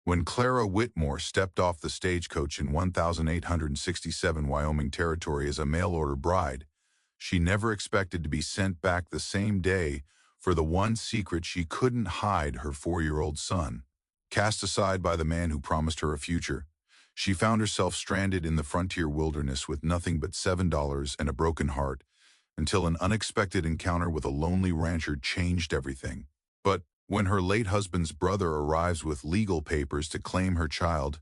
When Clara Whitmore stepped off the stagecoach in 1867 Wyoming Territory as a mail-order bride, she never expected to be sent back the same day for the one secret she couldn't hide: her 4-year-old son. Cast aside by the man who promised her a future, she found herself stranded in the frontier wilderness with nothing but $7 and a broken heart, until an unexpected encounter with a lonely rancher changed everything. But when her late husband's brother arrives with legal papers to claim her child,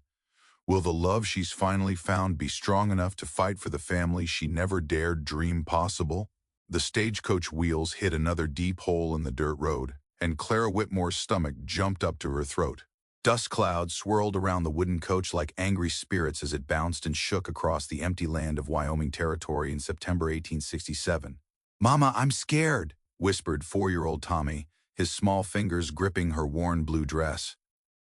will the love she's finally found be strong enough to fight for the family she never dared dream possible? The stagecoach wheels hit another deep hole in the dirt road, and Clara Whitmore's stomach jumped up to her throat. Dust clouds swirled around the wooden coach like angry spirits as it bounced and shook across the empty land of Wyoming Territory in September 1867. "Mama, I'm scared," whispered 4-year-old Tommy, his small fingers gripping her worn blue dress.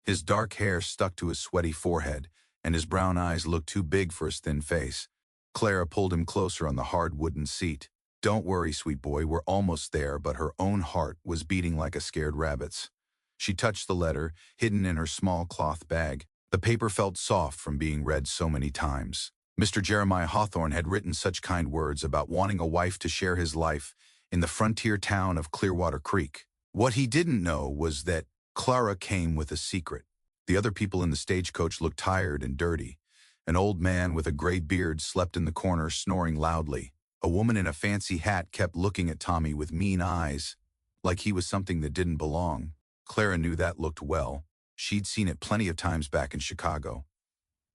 His dark hair stuck to his sweaty forehead, and his brown eyes looked too big for his thin face. Clara pulled him closer on the hard wooden seat. "Don't worry, sweet boy, we're almost there," but her own heart was beating like a scared rabbit's. She touched the letter, hidden in her small cloth bag. The paper felt soft from being read so many times. Mr. Jeremiah Hawthorne had written such kind words about wanting a wife to share his life in the frontier town of Clearwater Creek. What he didn't know was that Clara came with a secret. The other people in the stagecoach looked tired and dirty. An old man with a gray beard slept in the corner, snoring loudly. A woman in a fancy hat kept looking at Tommy with mean eyes, like he was something that didn't belong. Clara knew that looked well. She'd seen it plenty of times back in Chicago.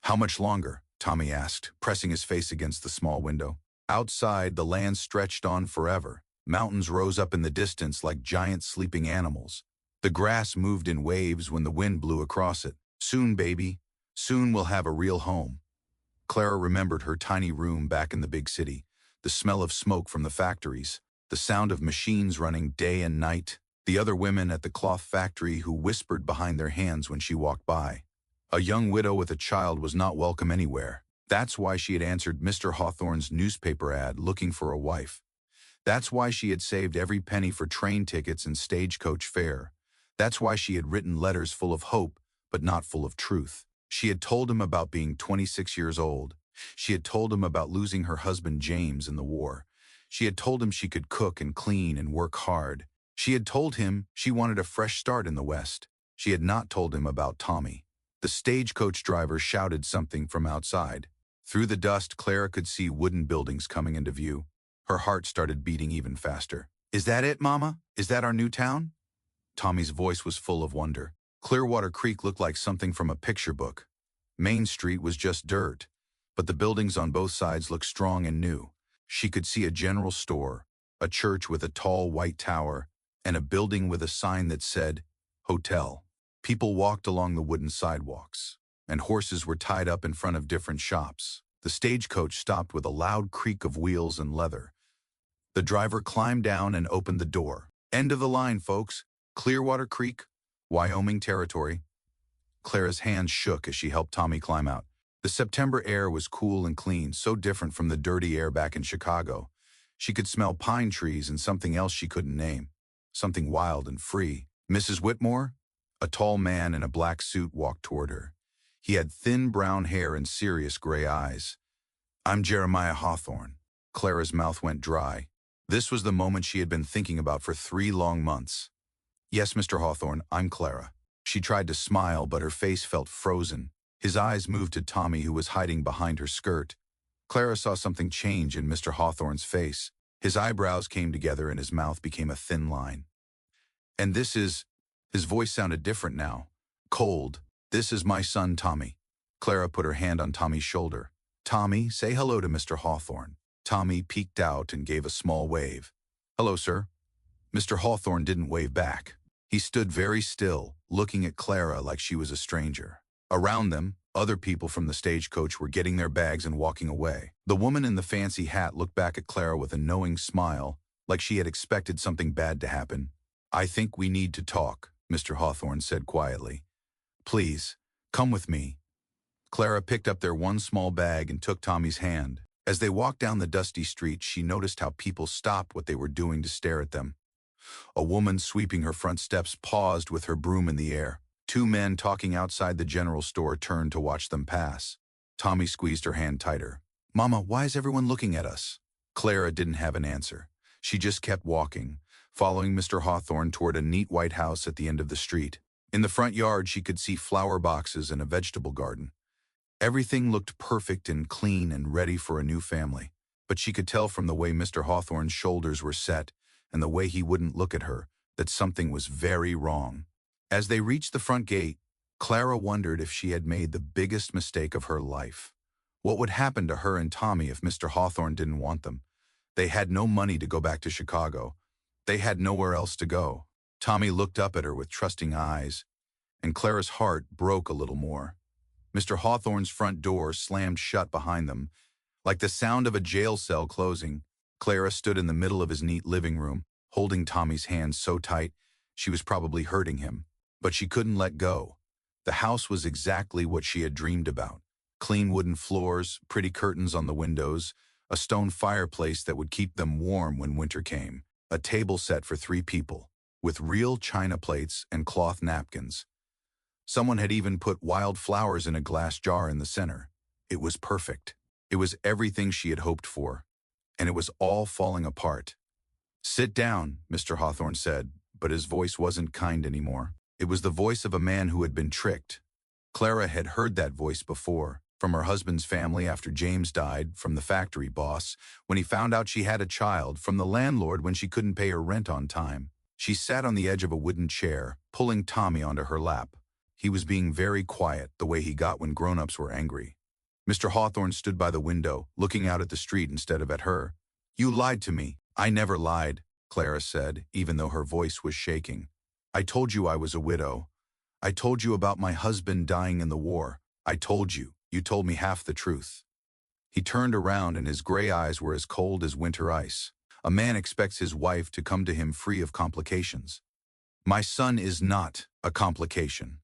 "How much longer?" Tommy asked, pressing his face against the small window. Outside, the land stretched on forever. Mountains rose up in the distance like giant sleeping animals. The grass moved in waves when the wind blew across it. "Soon, baby. Soon we'll have a real home." Clara remembered her tiny room back in the big city, the smell of smoke from the factories, the sound of machines running day and night, the other women at the cloth factory who whispered behind their hands when she walked by. A young widow with a child was not welcome anywhere. That's why she had answered Mr. Hawthorne's newspaper ad looking for a wife. That's why she had saved every penny for train tickets and stagecoach fare. That's why she had written letters full of hope, but not full of truth. She had told him about being 26 years old. She had told him about losing her husband James in the war. She had told him she could cook and clean and work hard. She had told him she wanted a fresh start in the West. She had not told him about Tommy. The stagecoach driver shouted something from outside. Through the dust, Clara could see wooden buildings coming into view. Her heart started beating even faster. "Is that it, Mama? Is that our new town?" Tommy's voice was full of wonder. Clearwater Creek looked like something from a picture book. Main Street was just dirt, but the buildings on both sides looked strong and new. She could see a general store, a church with a tall white tower, and a building with a sign that said, "Hotel." People walked along the wooden sidewalks, and horses were tied up in front of different shops. The stagecoach stopped with a loud creak of wheels and leather. The driver climbed down and opened the door. "End of the line, folks. Clearwater Creek, Wyoming Territory." Clara's hands shook as she helped Tommy climb out. The September air was cool and clean, so different from the dirty air back in Chicago. She could smell pine trees and something else she couldn't name. Something wild and free. "Mrs. Whitmore?" A tall man in a black suit walked toward her. He had thin brown hair and serious gray eyes. "I'm Jeremiah Hawthorne." Clara's mouth went dry. This was the moment she had been thinking about for 3 long months. "Yes, Mr. Hawthorne, I'm Clara." She tried to smile, but her face felt frozen. His eyes moved to Tommy, who was hiding behind her skirt. Clara saw something change in Mr. Hawthorne's face. His eyebrows came together and his mouth became a thin line. "And this is..." His voice sounded different now. Cold. "This is my son, Tommy." Clara put her hand on Tommy's shoulder. "Tommy, say hello to Mr. Hawthorne." Tommy peeked out and gave a small wave. "Hello, sir." Mr. Hawthorne didn't wave back. He stood very still, looking at Clara like she was a stranger. Around them, other people from the stagecoach were getting their bags and walking away. The woman in the fancy hat looked back at Clara with a knowing smile, like she had expected something bad to happen. "I think we need to talk," Mr. Hawthorne said quietly. "Please, come with me." Clara picked up their one small bag and took Tommy's hand. As they walked down the dusty street, she noticed how people stopped what they were doing to stare at them. A woman sweeping her front steps paused with her broom in the air. Two men talking outside the general store turned to watch them pass. Tommy squeezed her hand tighter. "Mama, why is everyone looking at us?" Clara didn't have an answer. She just kept walking, following Mr. Hawthorne toward a neat white house at the end of the street. In the front yard, she could see flower boxes and a vegetable garden. Everything looked perfect and clean and ready for a new family. But she could tell from the way Mr. Hawthorne's shoulders were set and the way he wouldn't look at her that something was very wrong. As they reached the front gate, Clara wondered if she had made the biggest mistake of her life. What would happen to her and Tommy if Mr. Hawthorne didn't want them? They had no money to go back to Chicago. They had nowhere else to go. Tommy looked up at her with trusting eyes, and Clara's heart broke a little more. Mr. Hawthorne's front door slammed shut behind them, like the sound of a jail cell closing. Clara stood in the middle of his neat living room, holding Tommy's hand so tight she was probably hurting him. But she couldn't let go. The house was exactly what she had dreamed about. Clean wooden floors, pretty curtains on the windows, a stone fireplace that would keep them warm when winter came, a table set for 3 people, with real china plates and cloth napkins. Someone had even put wild flowers in a glass jar in the center. It was perfect. It was everything she had hoped for, and it was all falling apart. "Sit down," Mr. Hawthorne said, but his voice wasn't kind anymore. It was the voice of a man who had been tricked. Clara had heard that voice before, from her husband's family after James died, from the factory boss when he found out she had a child, from the landlord when she couldn't pay her rent on time. She sat on the edge of a wooden chair, pulling Tommy onto her lap. He was being very quiet, the way he got when grown-ups were angry. Mr. Hawthorne stood by the window, looking out at the street instead of at her. "You lied to me." "I never lied," Clara said, even though her voice was shaking. "I told you I was a widow. I told you about my husband dying in the war. I told you. You told me half the truth." He turned around and his gray eyes were as cold as winter ice. A man expects his wife to come to him free of complications. "My son is not a complication."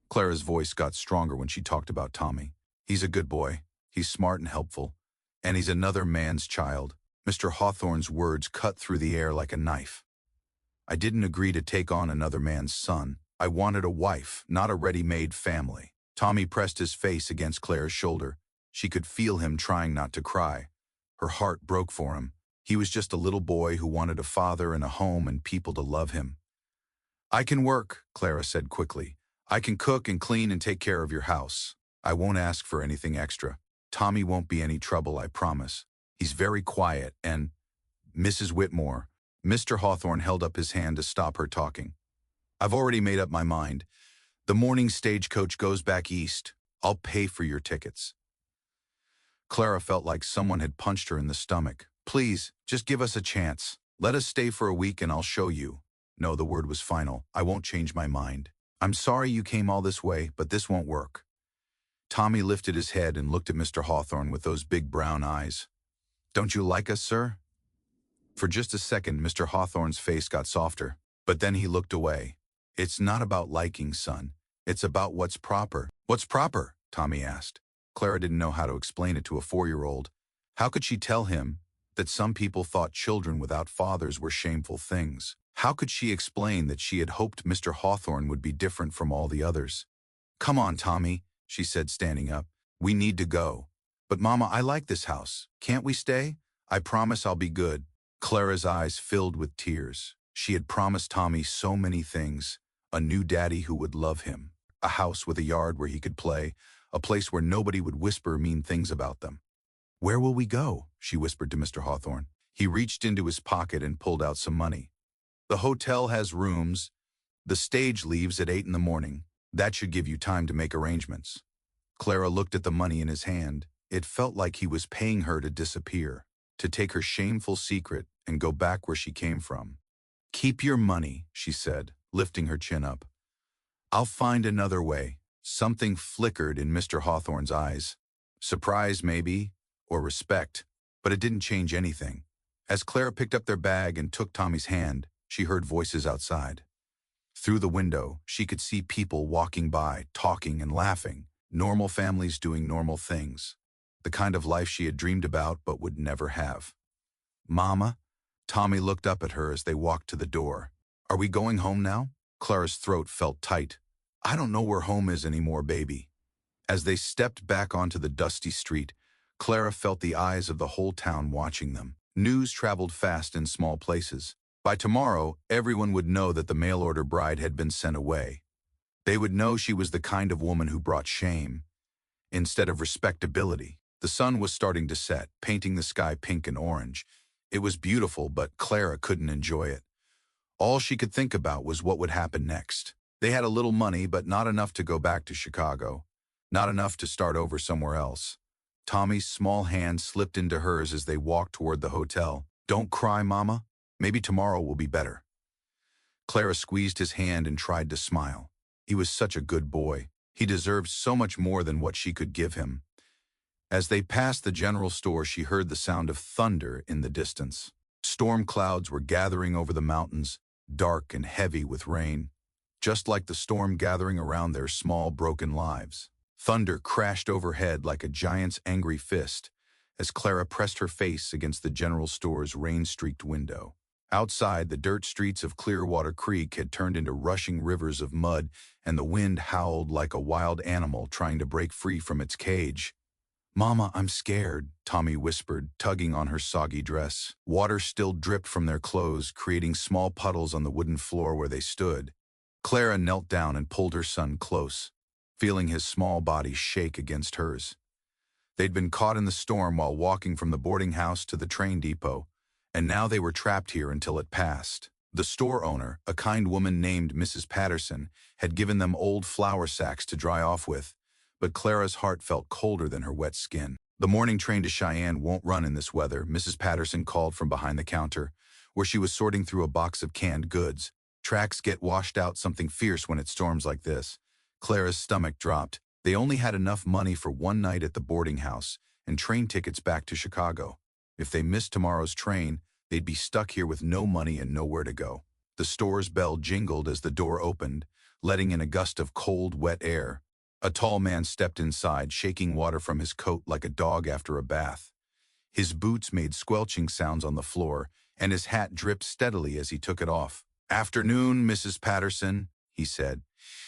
Clara's voice got stronger when she talked about Tommy. "He's a good boy. He's smart and helpful. And he's another man's child." Mr. Hawthorne's words cut through the air like a knife. "I didn't agree to take on another man's son. I wanted a wife, not a ready-made family." Tommy pressed his face against Clara's shoulder. She could feel him trying not to cry. Her heart broke for him. He was just a little boy who wanted a father and a home and people to love him. "I can work," Clara said quickly. "I can cook and clean and take care of your house. I won't ask for anything extra. Tommy won't be any trouble, I promise. He's very quiet and—" "Mrs. Whitmore." Mr. Hawthorne held up his hand to stop her talking. "I've already made up my mind. The morning stagecoach goes back east. I'll pay for your tickets." Clara felt like someone had punched her in the stomach. "Please, just give us a chance. Let us stay for a week and I'll show you." No, the word was final. "I won't change my mind. I'm sorry you came all this way, but this won't work." Tommy lifted his head and looked at Mr. Hawthorne with those big brown eyes. "Don't you like us, sir?" For just a second, Mr. Hawthorne's face got softer, but then he looked away. "It's not about liking, son. It's about what's proper." "What's proper?" Tommy asked. Clara didn't know how to explain it to a 4-year-old. How could she tell him that some people thought children without fathers were shameful things? How could she explain that she had hoped Mr. Hawthorne would be different from all the others? "Come on, Tommy," she said, standing up. "We need to go." "But Mama, I like this house. Can't we stay? I promise I'll be good." Clara's eyes filled with tears. She had promised Tommy so many things. A new daddy who would love him. A house with a yard where he could play. A place where nobody would whisper mean things about them. "Where will we go?" she whispered to Mr. Hawthorne. He reached into his pocket and pulled out some money. "The hotel has rooms. The stage leaves at 8 in the morning. That should give you time to make arrangements." Clara looked at the money in his hand. It felt like he was paying her to disappear, to take her shameful secret and go back where she came from. "Keep your money," she said, lifting her chin up. "I'll find another way." Something flickered in Mr. Hawthorne's eyes. Surprise, maybe, or respect, but it didn't change anything. As Clara picked up their bag and took Tommy's hand, she heard voices outside. Through the window, she could see people walking by, talking and laughing, normal families doing normal things, the kind of life she had dreamed about but would never have. "Mama?" Tommy looked up at her as they walked to the door. "Are we going home now?" Clara's throat felt tight. I don't know where home is anymore, baby. As they stepped back onto the dusty street, Clara felt the eyes of the whole town watching them. News traveled fast in small places. By tomorrow, everyone would know that the mail-order bride had been sent away. They would know she was the kind of woman who brought shame instead of respectability. The sun was starting to set, painting the sky pink and orange. It was beautiful, but Clara couldn't enjoy it. All she could think about was what would happen next. They had a little money, but not enough to go back to Chicago. Not enough to start over somewhere else. Tommy's small hand slipped into hers as they walked toward the hotel. "Don't cry, Mama. Maybe tomorrow will be better." Clara squeezed his hand and tried to smile. He was such a good boy. He deserved so much more than what she could give him. As they passed the general store, she heard the sound of thunder in the distance. Storm clouds were gathering over the mountains, dark and heavy with rain, just like the storm gathering around their small, broken lives. Thunder crashed overhead like a giant's angry fist as Clara pressed her face against the general store's rain-streaked window. Outside, the dirt streets of Clearwater Creek had turned into rushing rivers of mud, and the wind howled like a wild animal trying to break free from its cage. "Mama, I'm scared," Tommy whispered, tugging on her soggy dress. Water still dripped from their clothes, creating small puddles on the wooden floor where they stood. Clara knelt down and pulled her son close, feeling his small body shake against hers. They'd been caught in the storm while walking from the boarding house to the train depot, and now they were trapped here until it passed. The store owner, a kind woman named Mrs. Patterson, had given them old flour sacks to dry off with, but Clara's heart felt colder than her wet skin. "The morning train to Cheyenne won't run in this weather," Mrs. Patterson called from behind the counter, where she was sorting through a box of canned goods. "Tracks get washed out something fierce when it storms like this." Clara's stomach dropped. They only had enough money for one night at the boarding house and train tickets back to Chicago. If they missed tomorrow's train, they'd be stuck here with no money and nowhere to go. The store's bell jingled as the door opened, letting in a gust of cold, wet air. A tall man stepped inside, shaking water from his coat like a dog after a bath. His boots made squelching sounds on the floor, and his hat dripped steadily as he took it off. "Afternoon, Mrs. Patterson," he said,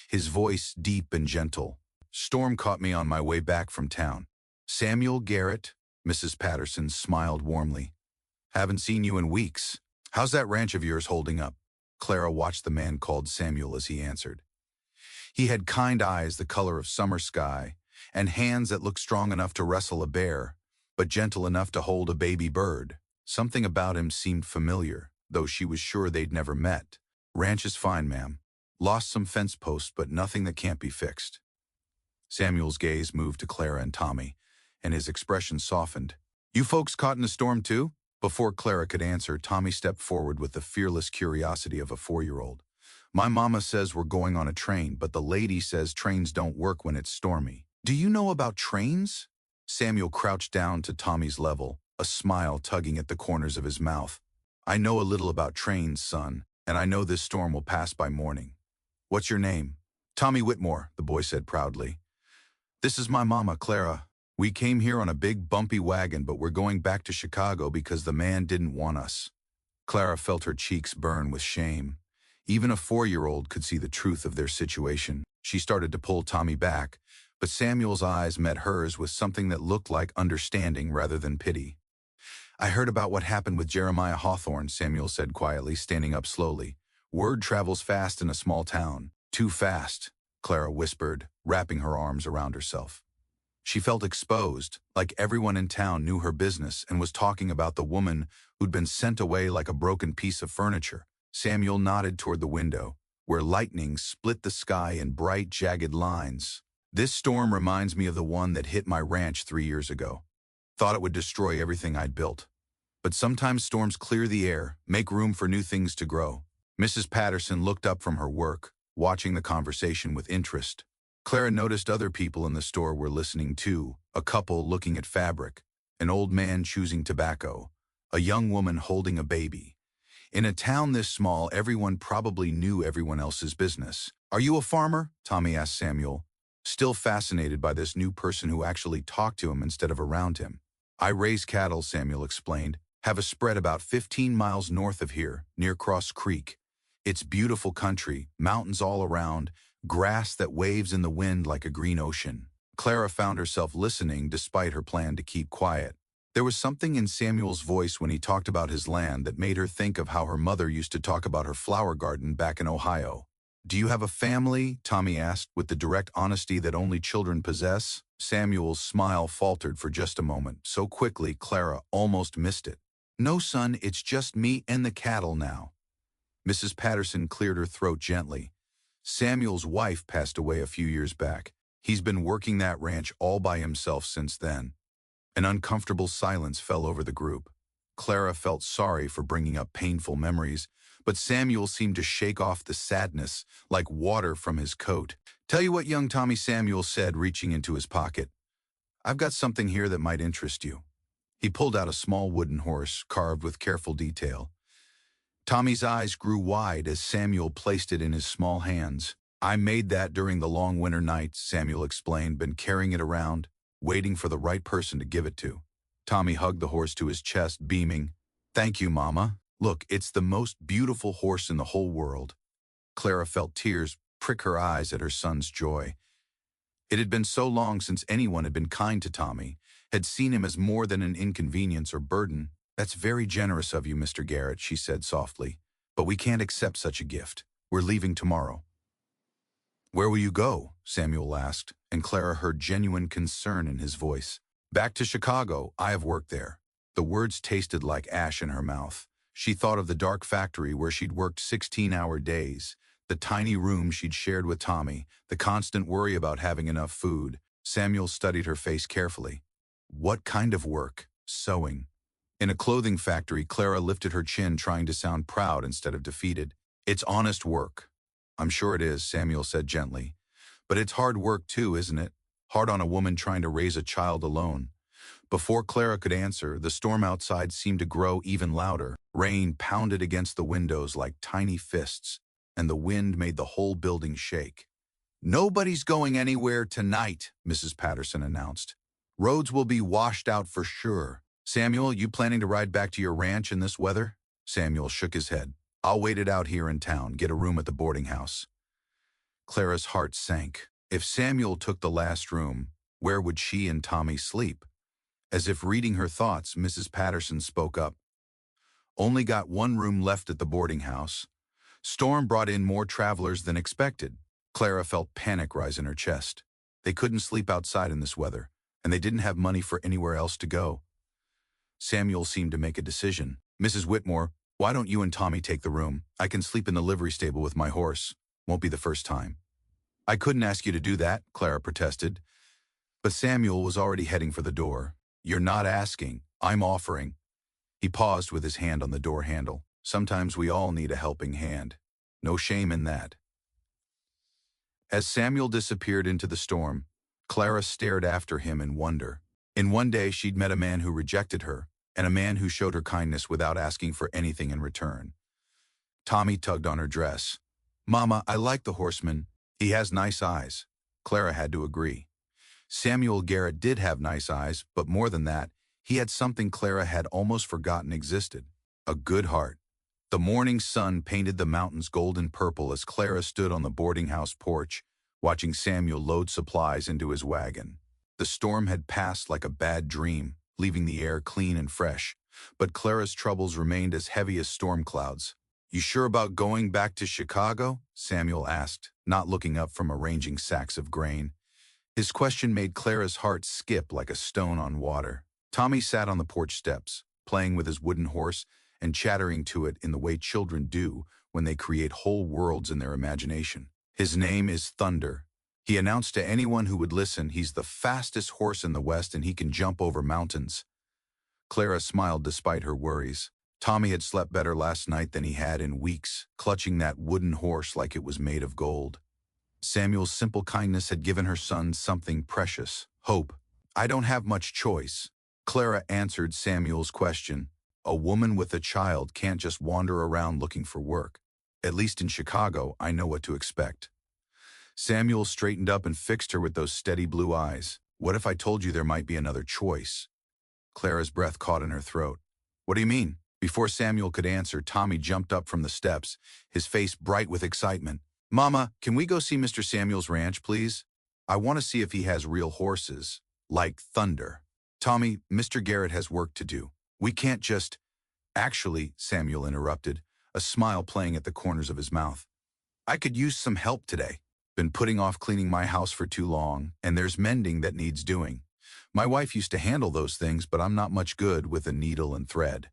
his voice deep and gentle. "Storm caught me on my way back from town." "Samuel Garrett," Mrs. Patterson smiled warmly. "Haven't seen you in weeks. How's that ranch of yours holding up?" Clara watched the man called Samuel as he answered. He had kind eyes the color of summer sky, and hands that looked strong enough to wrestle a bear, but gentle enough to hold a baby bird. Something about him seemed familiar, though she was sure they'd never met. "Ranch is fine, ma'am. Lost some fence posts, but nothing that can't be fixed." Samuel's gaze moved to Clara and Tommy, and his expression softened. "You folks caught in a storm too?" Before Clara could answer, Tommy stepped forward with the fearless curiosity of a 4-year-old. "My mama says we're going on a train, but the lady says trains don't work when it's stormy." "Do you know about trains?" Samuel crouched down to Tommy's level, a smile tugging at the corners of his mouth. "I know a little about trains, son, and I know this storm will pass by morning." "What's your name?" "Tommy Whitmore," the boy said proudly. "This is my mama, Clara. We came here on a big bumpy wagon, but we're going back to Chicago because the man didn't want us." Clara felt her cheeks burn with shame. Even a 4-year-old could see the truth of their situation. She started to pull Tommy back, but Samuel's eyes met hers with something that looked like understanding rather than pity. "I heard about what happened with Jeremiah Hawthorne," Samuel said quietly, standing up slowly. "Word travels fast in a small town." "Too fast," Clara whispered, wrapping her arms around herself. She felt exposed, like everyone in town knew her business and was talking about the woman who'd been sent away like a broken piece of furniture. Samuel nodded toward the window, where lightning split the sky in bright, jagged lines. "This storm reminds me of the one that hit my ranch 3 years ago. Thought it would destroy everything I'd built. But sometimes storms clear the air, make room for new things to grow." Mrs. Patterson looked up from her work, watching the conversation with interest. Clara noticed other people in the store were listening too, a couple looking at fabric, an old man choosing tobacco, a young woman holding a baby. In a town this small, everyone probably knew everyone else's business. "Are you a farmer?" Tommy asked Samuel, still fascinated by this new person who actually talked to him instead of around him. "I raise cattle," Samuel explained. "Have a spread about 15 miles north of here, near Cross Creek. It's beautiful country, mountains all around, grass that waves in the wind like a green ocean. Clara found herself listening despite her plan to keep quiet. There was something in Samuel's voice when he talked about his land that made her think of how her mother used to talk about her flower garden back in Ohio. "Do you have a family?" Tommy asked with the direct honesty that only children possess. Samuel's smile faltered for just a moment, so quickly Clara almost missed it. "No, son, it's just me and the cattle now." Mrs. Patterson cleared her throat gently. "Samuel's wife passed away a few years back. He's been working that ranch all by himself since then." An uncomfortable silence fell over the group. Clara felt sorry for bringing up painful memories, but Samuel seemed to shake off the sadness like water from his coat. "Tell you what," young Tommy, Samuel said, reaching into his pocket. "I've got something here that might interest you." He pulled out a small wooden horse, carved with careful detail. Tommy's eyes grew wide as Samuel placed it in his small hands. "I made that during the long winter nights," Samuel explained, "been carrying it around, waiting for the right person to give it to." Tommy hugged the horse to his chest, beaming. "Thank you, Mama. Look, it's the most beautiful horse in the whole world." Clara felt tears prick her eyes at her son's joy. It had been so long since anyone had been kind to Tommy, had seen him as more than an inconvenience or burden. "That's very generous of you, Mr. Garrett," she said softly, "but we can't accept such a gift. We're leaving tomorrow." "Where will you go?" Samuel asked, and Clara heard genuine concern in his voice. "Back to Chicago. I have worked there." The words tasted like ash in her mouth. She thought of the dark factory where she'd worked 16-hour days, the tiny room she'd shared with Tommy, the constant worry about having enough food. Samuel studied her face carefully. "What kind of work?" "Sewing." In a clothing factory, Clara lifted her chin, trying to sound proud instead of defeated. "It's honest work." "I'm sure it is," Samuel said gently. "But it's hard work too, isn't it? Hard on a woman trying to raise a child alone." Before Clara could answer, the storm outside seemed to grow even louder. Rain pounded against the windows like tiny fists, and the wind made the whole building shake. "Nobody's going anywhere tonight," Mrs. Patterson announced. "Roads will be washed out for sure." "Samuel, you planning to ride back to your ranch in this weather?" Samuel shook his head. "I'll wait it out here in town, get a room at the boarding house." Clara's heart sank. If Samuel took the last room, where would she and Tommy sleep? As if reading her thoughts, Mrs. Patterson spoke up. "Only got one room left at the boarding house. Storm brought in more travelers than expected." Clara felt panic rise in her chest. They couldn't sleep outside in this weather, and they didn't have money for anywhere else to go. Samuel seemed to make a decision. "Mrs. Whitmore, why don't you and Tommy take the room? I can sleep in the livery stable with my horse. Won't be the first time." "I couldn't ask you to do that," Clara protested. But Samuel was already heading for the door. "You're not asking, I'm offering." He paused with his hand on the door handle. Sometimes we all need a helping hand. No shame in that. As Samuel disappeared into the storm, Clara stared after him in wonder. In one day she'd met a man who rejected her, and a man who showed her kindness without asking for anything in return. Tommy tugged on her dress. "Mama, I like the horseman. He has nice eyes." Clara had to agree. Samuel Garrett did have nice eyes, but more than that, he had something Clara had almost forgotten existed: a good heart. The morning sun painted the mountains golden purple as Clara stood on the boarding house porch, watching Samuel load supplies into his wagon. The storm had passed like a bad dream, leaving the air clean and fresh, but Clara's troubles remained as heavy as storm clouds. "You sure about going back to Chicago?" Samuel asked, not looking up from arranging sacks of grain. His question made Clara's heart skip like a stone on water. Tommy sat on the porch steps, playing with his wooden horse and chattering to it in the way children do when they create whole worlds in their imagination. "His name is Thunder. He announced to anyone who would listen he's the fastest horse in the West and he can jump over mountains." Clara smiled despite her worries. Tommy had slept better last night than he had in weeks, clutching that wooden horse like it was made of gold. Samuel's simple kindness had given her son something precious: hope. "I don't have much choice." Clara answered Samuel's question. "A woman with a child can't just wander around looking for work. At least in Chicago, I know what to expect." Samuel straightened up and fixed her with those steady blue eyes. "What if I told you there might be another choice?" Clara's breath caught in her throat. "What do you mean?" Before Samuel could answer, Tommy jumped up from the steps, his face bright with excitement. Mama, can we go see Mr. Samuel's ranch, please? I want to see if he has real horses, like thunder. Tommy, Mr. Garrett has work to do. We can't just... Actually, Samuel interrupted, a smile playing at the corners of his mouth. I could use some help today. Been putting off cleaning my house for too long, and there's mending that needs doing. My wife used to handle those things, but I'm not much good with a needle and thread.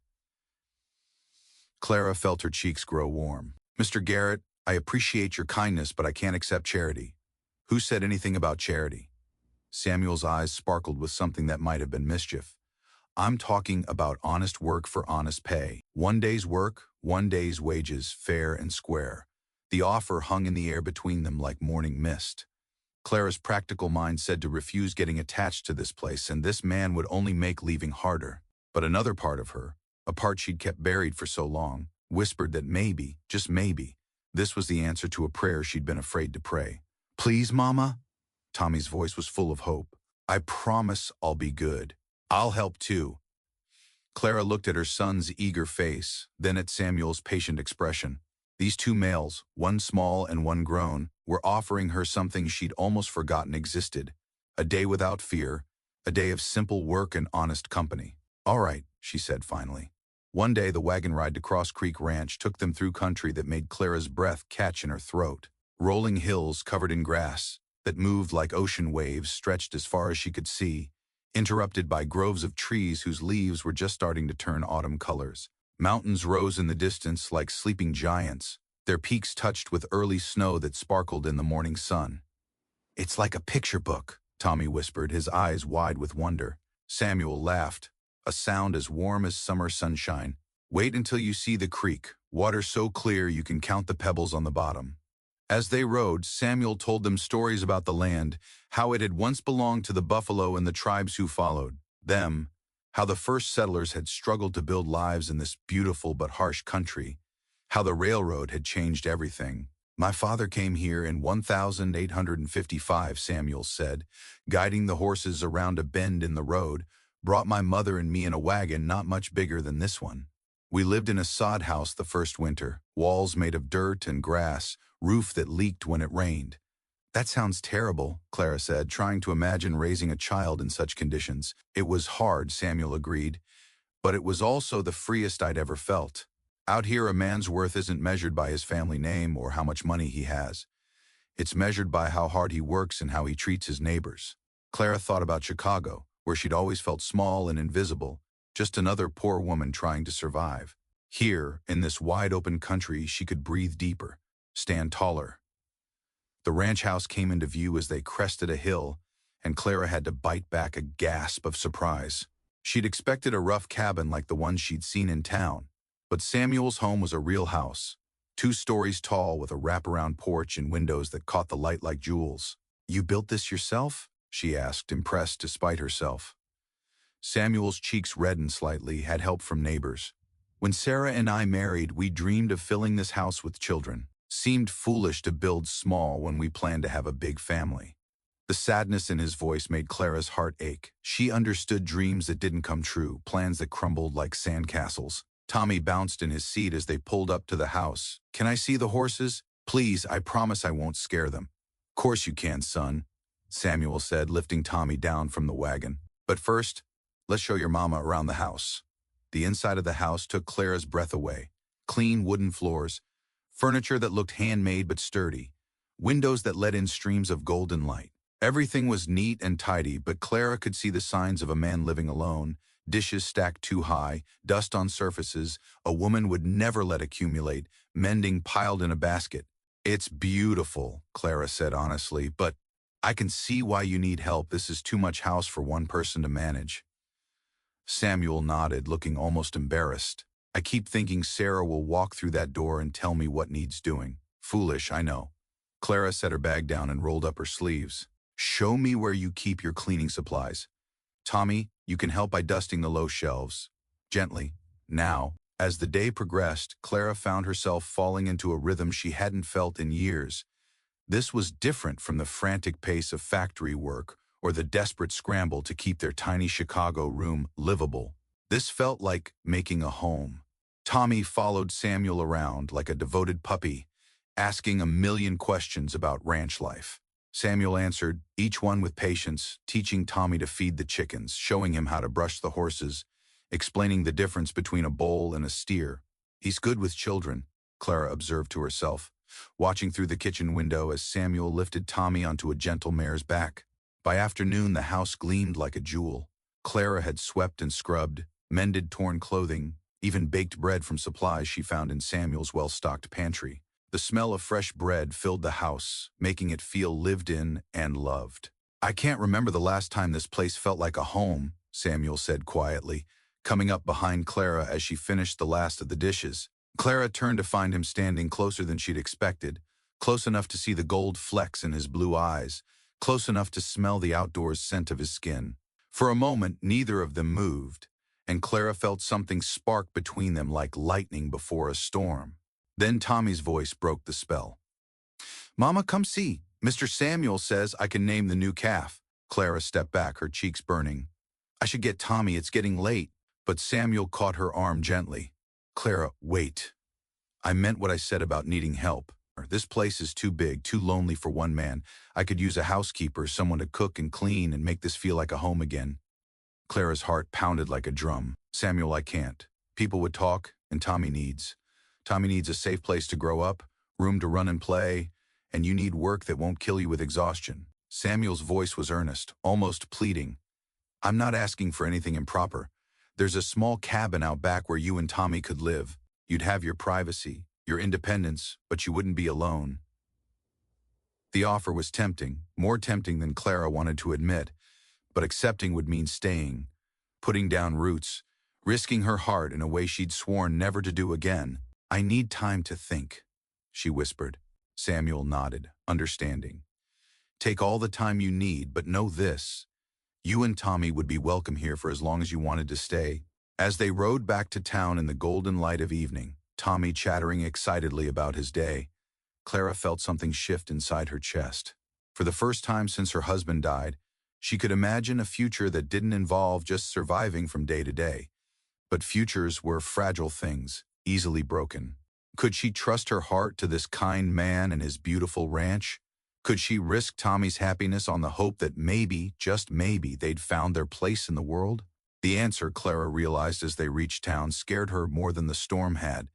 Clara felt her cheeks grow warm. Mr. Garrett, I appreciate your kindness, but I can't accept charity. Who said anything about charity? Samuel's eyes sparkled with something that might have been mischief. I'm talking about honest work for honest pay. 1 day's work, 1 day's wages, fair and square. The offer hung in the air between them like morning mist. Clara's practical mind said to refuse getting attached to this place, and this man would only make leaving harder. But another part of her, a part she'd kept buried for so long, whispered that maybe, just maybe, this was the answer to a prayer she'd been afraid to pray. Please, Mama? Tommy's voice was full of hope. I promise I'll be good. I'll help too. Clara looked at her son's eager face, then at Samuel's patient expression. These two males, one small and one grown, were offering her something she'd almost forgotten existed. A day without fear, a day of simple work and honest company. All right, she said finally. One day the wagon ride to Cross Creek Ranch took them through country that made Clara's breath catch in her throat. Rolling hills covered in grass that moved like ocean waves stretched as far as she could see, interrupted by groves of trees whose leaves were just starting to turn autumn colors. Mountains rose in the distance like sleeping giants, their peaks touched with early snow that sparkled in the morning sun. It's like a picture book, Tommy whispered, his eyes wide with wonder. Samuel laughed, a sound as warm as summer sunshine. Wait until you see the creek, water so clear you can count the pebbles on the bottom. As they rode, Samuel told them stories about the land, how it had once belonged to the buffalo and the tribes who followed them, how the first settlers had struggled to build lives in this beautiful but harsh country, how the railroad had changed everything. My father came here in 1855, Samuel said, guiding the horses around a bend in the road, brought my mother and me in a wagon not much bigger than this one. We lived in a sod house the first winter, walls made of dirt and grass, roof that leaked when it rained. That sounds terrible, Clara said, trying to imagine raising a child in such conditions. It was hard, Samuel agreed, but it was also the freest I'd ever felt. Out here, a man's worth isn't measured by his family name or how much money he has. It's measured by how hard he works and how he treats his neighbors. Clara thought about Chicago, where she'd always felt small and invisible, just another poor woman trying to survive. Here, in this wide-open country, she could breathe deeper, stand taller. The ranch house came into view as they crested a hill, and Clara had to bite back a gasp of surprise. She'd expected a rough cabin like the ones she'd seen in town, but Samuel's home was a real house, 2 stories tall with a wraparound porch and windows that caught the light like jewels. You built this yourself? She asked, impressed despite herself. Samuel's cheeks reddened slightly, had help from neighbors. When Sarah and I married, we dreamed of filling this house with children. Seemed foolish to build small when we planned to have a big family. The sadness in his voice made Clara's heart ache. She understood dreams that didn't come true, plans that crumbled like sandcastles. Tommy bounced in his seat as they pulled up to the house. Can I see the horses? Please, I promise I won't scare them. Course you can, son, Samuel said, lifting Tommy down from the wagon. But first, let's show your mama around the house. The inside of the house took Clara's breath away. Clean wooden floors, furniture that looked handmade but sturdy, windows that let in streams of golden light. Everything was neat and tidy, but Clara could see the signs of a man living alone, dishes stacked too high, dust on surfaces a woman would never let accumulate, mending piled in a basket. It's beautiful, Clara said honestly, but I can see why you need help. This is too much house for one person to manage. Samuel nodded, looking almost embarrassed. I keep thinking Sarah will walk through that door and tell me what needs doing. Foolish, I know. Clara set her bag down and rolled up her sleeves. Show me where you keep your cleaning supplies. Tommy, you can help by dusting the low shelves. Gently. Now, as the day progressed, Clara found herself falling into a rhythm she hadn't felt in years. This was different from the frantic pace of factory work or the desperate scramble to keep their tiny Chicago room livable. This felt like making a home. Tommy followed Samuel around like a devoted puppy, asking a million questions about ranch life. Samuel answered, each one with patience, teaching Tommy to feed the chickens, showing him how to brush the horses, explaining the difference between a bull and a steer. He's good with children, Clara observed to herself, watching through the kitchen window as Samuel lifted Tommy onto a gentle mare's back. By afternoon, the house gleamed like a jewel. Clara had swept and scrubbed, mended torn clothing, even baked bread from supplies she found in Samuel's well-stocked pantry. The smell of fresh bread filled the house, making it feel lived in and loved. I can't remember the last time this place felt like a home, Samuel said quietly, coming up behind Clara as she finished the last of the dishes. Clara turned to find him standing closer than she'd expected, close enough to see the gold flecks in his blue eyes, close enough to smell the outdoors scent of his skin. For a moment, neither of them moved, and Clara felt something spark between them like lightning before a storm. Then Tommy's voice broke the spell. "Mama, come see. Mr. Samuel says I can name the new calf." Clara stepped back, her cheeks burning. "I should get Tommy, it's getting late." But Samuel caught her arm gently. "Clara, wait. I meant what I said about needing help. This place is too big, too lonely for one man. I could use a housekeeper, someone to cook and clean and make this feel like a home again." Clara's heart pounded like a drum. "Samuel, I can't. People would talk, and Tommy needs a safe place to grow up, room to run and play, and you need work that won't kill you with exhaustion." Samuel's voice was earnest, almost pleading. "I'm not asking for anything improper. There's a small cabin out back where you and Tommy could live. You'd have your privacy, your independence, but you wouldn't be alone." The offer was tempting, more tempting than Clara wanted to admit, but accepting would mean staying, putting down roots, risking her heart in a way she'd sworn never to do again. "I need time to think," she whispered. Samuel nodded, understanding. "Take all the time you need, but know this. You and Tommy would be welcome here for as long as you wanted to stay." As they rode back to town in the golden light of evening, Tommy chattering excitedly about his day, Clara felt something shift inside her chest. For the first time since her husband died, she could imagine a future that didn't involve just surviving from day to day. But futures were fragile things, easily broken. Could she trust her heart to this kind man and his beautiful ranch? Could she risk Tommy's happiness on the hope that maybe, just maybe, they'd found their place in the world? The answer, Clara realized as they reached town, scared her more than the storm had,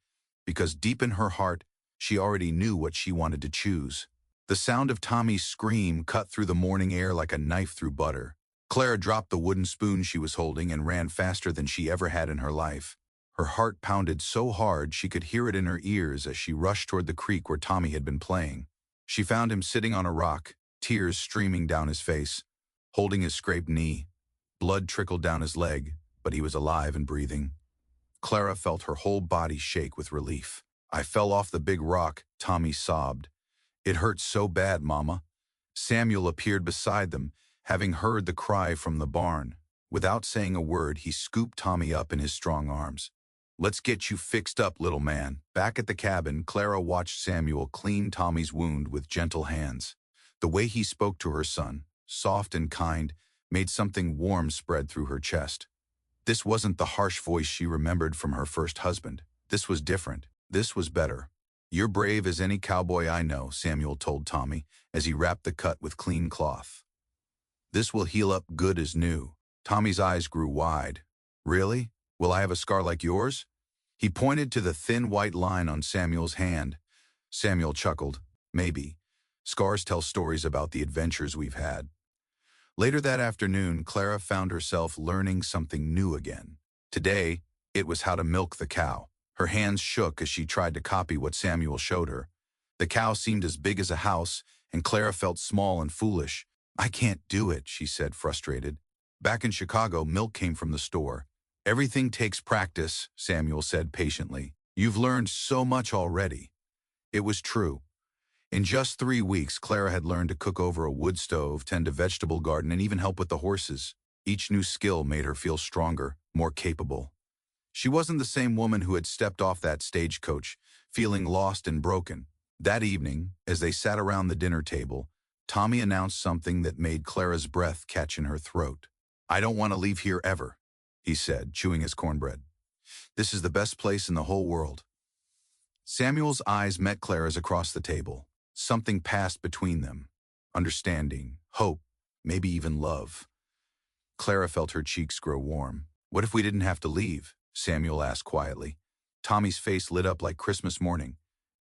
because deep in her heart, she already knew what she wanted to choose. The sound of Tommy's scream cut through the morning air like a knife through butter. Clara dropped the wooden spoon she was holding and ran faster than she ever had in her life. Her heart pounded so hard she could hear it in her ears as she rushed toward the creek where Tommy had been playing. She found him sitting on a rock, tears streaming down his face, holding his scraped knee. Blood trickled down his leg, but he was alive and breathing. Clara felt her whole body shake with relief. "I fell off the big rock," Tommy sobbed. "It hurt so bad, Mama." Samuel appeared beside them, having heard the cry from the barn. Without saying a word, he scooped Tommy up in his strong arms. "Let's get you fixed up, little man." Back at the cabin, Clara watched Samuel clean Tommy's wound with gentle hands. The way he spoke to her son, soft and kind, made something warm spread through her chest. This wasn't the harsh voice she remembered from her first husband. This was different. This was better. "You're brave as any cowboy I know," Samuel told Tommy as he wrapped the cut with clean cloth. "This will heal up good as new." Tommy's eyes grew wide. "Really? Will I have a scar like yours?" He pointed to the thin white line on Samuel's hand. Samuel chuckled. "Maybe. Scars tell stories about the adventures we've had." Later that afternoon, Clara found herself learning something new again. Today, it was how to milk the cow. Her hands shook as she tried to copy what Samuel showed her. The cow seemed as big as a house, and Clara felt small and foolish. "I can't do it," she said, frustrated. Back in Chicago, milk came from the store. "Everything takes practice," Samuel said patiently. "You've learned so much already." It was true. In just 3 weeks, Clara had learned to cook over a wood stove, tend a vegetable garden, and even help with the horses. Each new skill made her feel stronger, more capable. She wasn't the same woman who had stepped off that stagecoach, feeling lost and broken. That evening, as they sat around the dinner table, Tommy announced something that made Clara's breath catch in her throat. "I don't want to leave here ever," he said, chewing his cornbread. "This is the best place in the whole world." Samuel's eyes met Clara's across the table. Something passed between them. Understanding, hope, maybe even love. Clara felt her cheeks grow warm. "What if we didn't have to leave?" Samuel asked quietly. Tommy's face lit up like Christmas morning.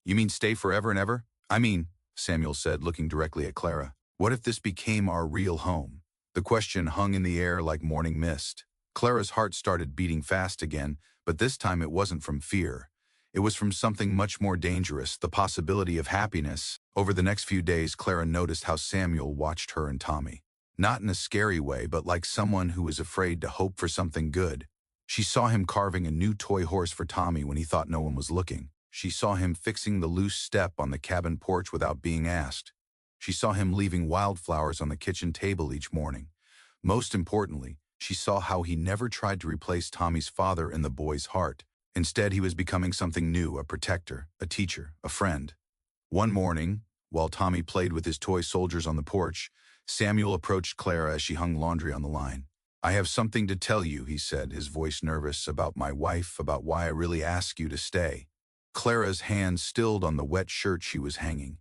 "You mean stay forever and ever?" "I mean," Samuel said, looking directly at Clara, "what if this became our real home?" The question hung in the air like morning mist. Clara's heart started beating fast again, but this time it wasn't from fear. It was from something much more dangerous, the possibility of happiness. Over the next few days, Clara noticed how Samuel watched her and Tommy. Not in a scary way, but like someone who was afraid to hope for something good. She saw him carving a new toy horse for Tommy when he thought no one was looking. She saw him fixing the loose step on the cabin porch without being asked. She saw him leaving wildflowers on the kitchen table each morning. Most importantly, she saw how he never tried to replace Tommy's father in the boy's heart. Instead, he was becoming something new, a protector, a teacher, a friend. One morning, while Tommy played with his toy soldiers on the porch, Samuel approached Clara as she hung laundry on the line. "I have something to tell you," he said, his voice nervous, "about my wife, about why I really ask you to stay." Clara's hand stilled on the wet shirt she was hanging.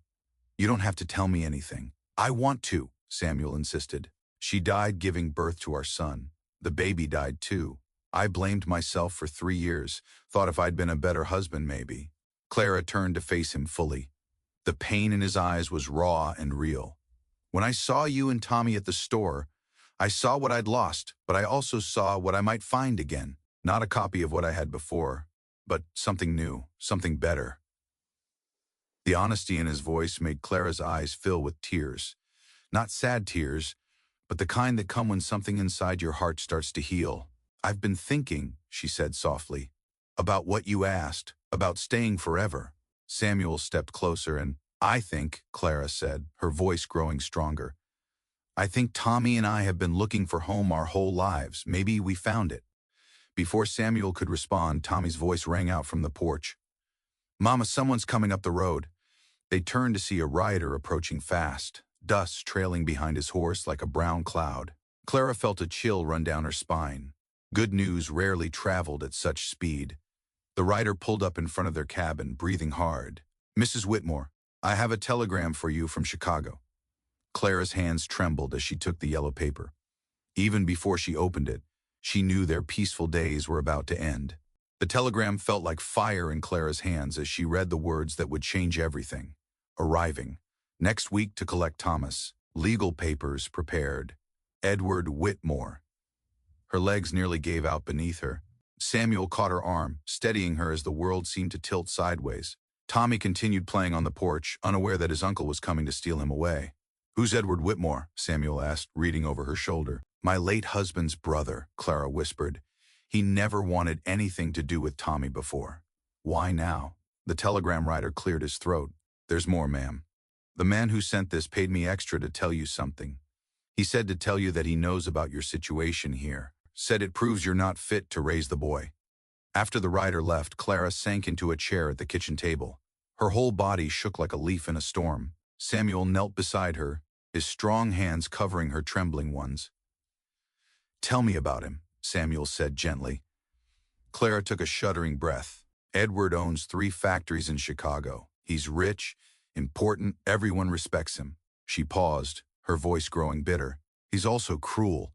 "You don't have to tell me anything." "I want to," Samuel insisted. "She died giving birth to our son. The baby died too. I blamed myself for 3 years, thought if I'd been a better husband maybe." Clara turned to face him fully. The pain in his eyes was raw and real. "When I saw you and Tommy at the store, I saw what I'd lost, but I also saw what I might find again. Not a copy of what I had before, but something new, something better." The honesty in his voice made Clara's eyes fill with tears. Not sad tears, but the kind that come when something inside your heart starts to heal. "I've been thinking," she said softly, "about what you asked, about staying forever." Samuel stepped closer and, "I think," Clara said, her voice growing stronger, "I think Tommy and I have been looking for home our whole lives. Maybe we found it." Before Samuel could respond, Tommy's voice rang out from the porch. "Mama, someone's coming up the road." They turned to see a rider approaching fast, dust trailing behind his horse like a brown cloud. Clara felt a chill run down her spine. Good news rarely traveled at such speed. The rider pulled up in front of their cabin, breathing hard. "Mrs. Whitmore, I have a telegram for you from Chicago." Clara's hands trembled as she took the yellow paper. Even before she opened it, she knew their peaceful days were about to end. The telegram felt like fire in Clara's hands as she read the words that would change everything. Arriving. Next week to collect Thomas. Legal papers prepared. Edward Whitmore. Her legs nearly gave out beneath her. Samuel caught her arm, steadying her as the world seemed to tilt sideways. Tommy continued playing on the porch, unaware that his uncle was coming to steal him away. "Who's Edward Whitmore?" Samuel asked, reading over her shoulder. "My late husband's brother," Clara whispered. "He never wanted anything to do with Tommy before." "Why now?" The telegram writer cleared his throat. "There's more, ma'am. The man who sent this paid me extra to tell you something. He said to tell you that he knows about your situation here. Said it proves you're not fit to raise the boy." After the rider left, Clara sank into a chair at the kitchen table. Her whole body shook like a leaf in a storm. Samuel knelt beside her, his strong hands covering her trembling ones. "Tell me about him," Samuel said gently. Clara took a shuddering breath. "Edward owns 3 factories in Chicago. He's rich, important, everyone respects him." She paused, her voice growing bitter. "He's also cruel.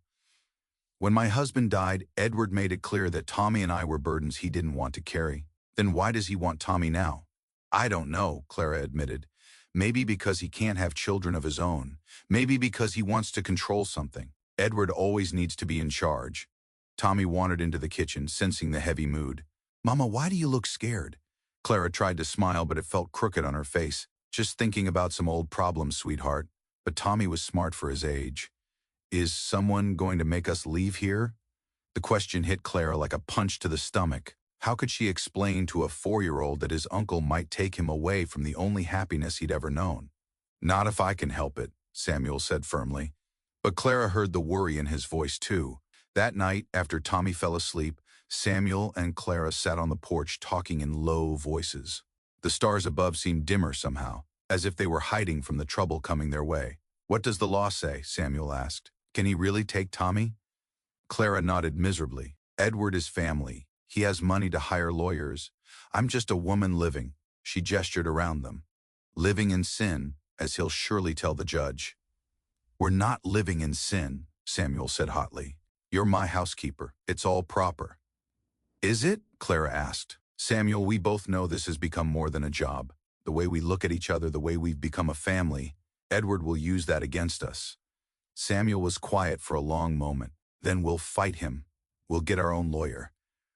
When my husband died, Edward made it clear that Tommy and I were burdens he didn't want to carry. Then why does he want Tommy now?" "I don't know," Clara admitted. "Maybe because he can't have children of his own. Maybe because he wants to control something. Edward always needs to be in charge." Tommy wandered into the kitchen, sensing the heavy mood. "Mama, why do you look scared?" Clara tried to smile, but it felt crooked on her face. "Just thinking about some old problems, sweetheart." But Tommy was smart for his age. "Is someone going to make us leave here?" The question hit Clara like a punch to the stomach. How could she explain to a 4-year-old that his uncle might take him away from the only happiness he'd ever known? "Not if I can help it," Samuel said firmly. But Clara heard the worry in his voice too. That night, after Tommy fell asleep, Samuel and Clara sat on the porch talking in low voices. The stars above seemed dimmer somehow, as if they were hiding from the trouble coming their way. "What does the law say?" Samuel asked. "Can he really take Tommy?" Clara nodded miserably. "Edward is family. He has money to hire lawyers. I'm just a woman living. She gestured around them. Living in sin, as he'll surely tell the judge. We're not living in sin, Samuel said hotly. You're my housekeeper. It's all proper. Is it? Clara asked. Samuel, we both know this has become more than a job. The way we look at each other, the way we've become a family. Edward will use that against us. Samuel was quiet for a long moment. Then we'll fight him. We'll get our own lawyer.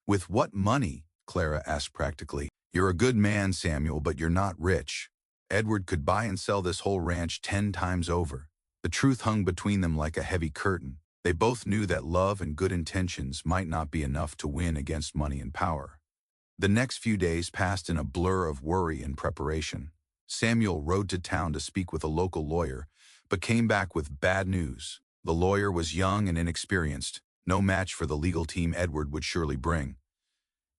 With what money? Clara asked practically. You're a good man, Samuel, but you're not rich. Edward could buy and sell this whole ranch 10 times over. The truth hung between them like a heavy curtain. They both knew that love and good intentions might not be enough to win against money and power. The next few days passed in a blur of worry and preparation. Samuel rode to town to speak with a local lawyer, but came back with bad news. The lawyer was young and inexperienced, no match for the legal team Edward would surely bring.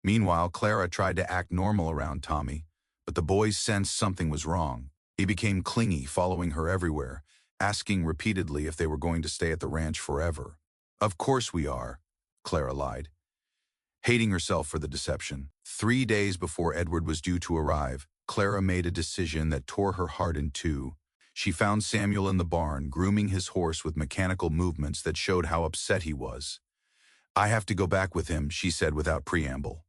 Meanwhile, Clara tried to act normal around Tommy, but the boys sensed something was wrong. He became clingy, following her everywhere, asking repeatedly if they were going to stay at the ranch forever. Of course we are, Clara lied, hating herself for the deception. 3 days before Edward was due to arrive, Clara made a decision that tore her heart in two. She found Samuel in the barn, grooming his horse with mechanical movements that showed how upset he was. I have to go back with him, she said without preamble.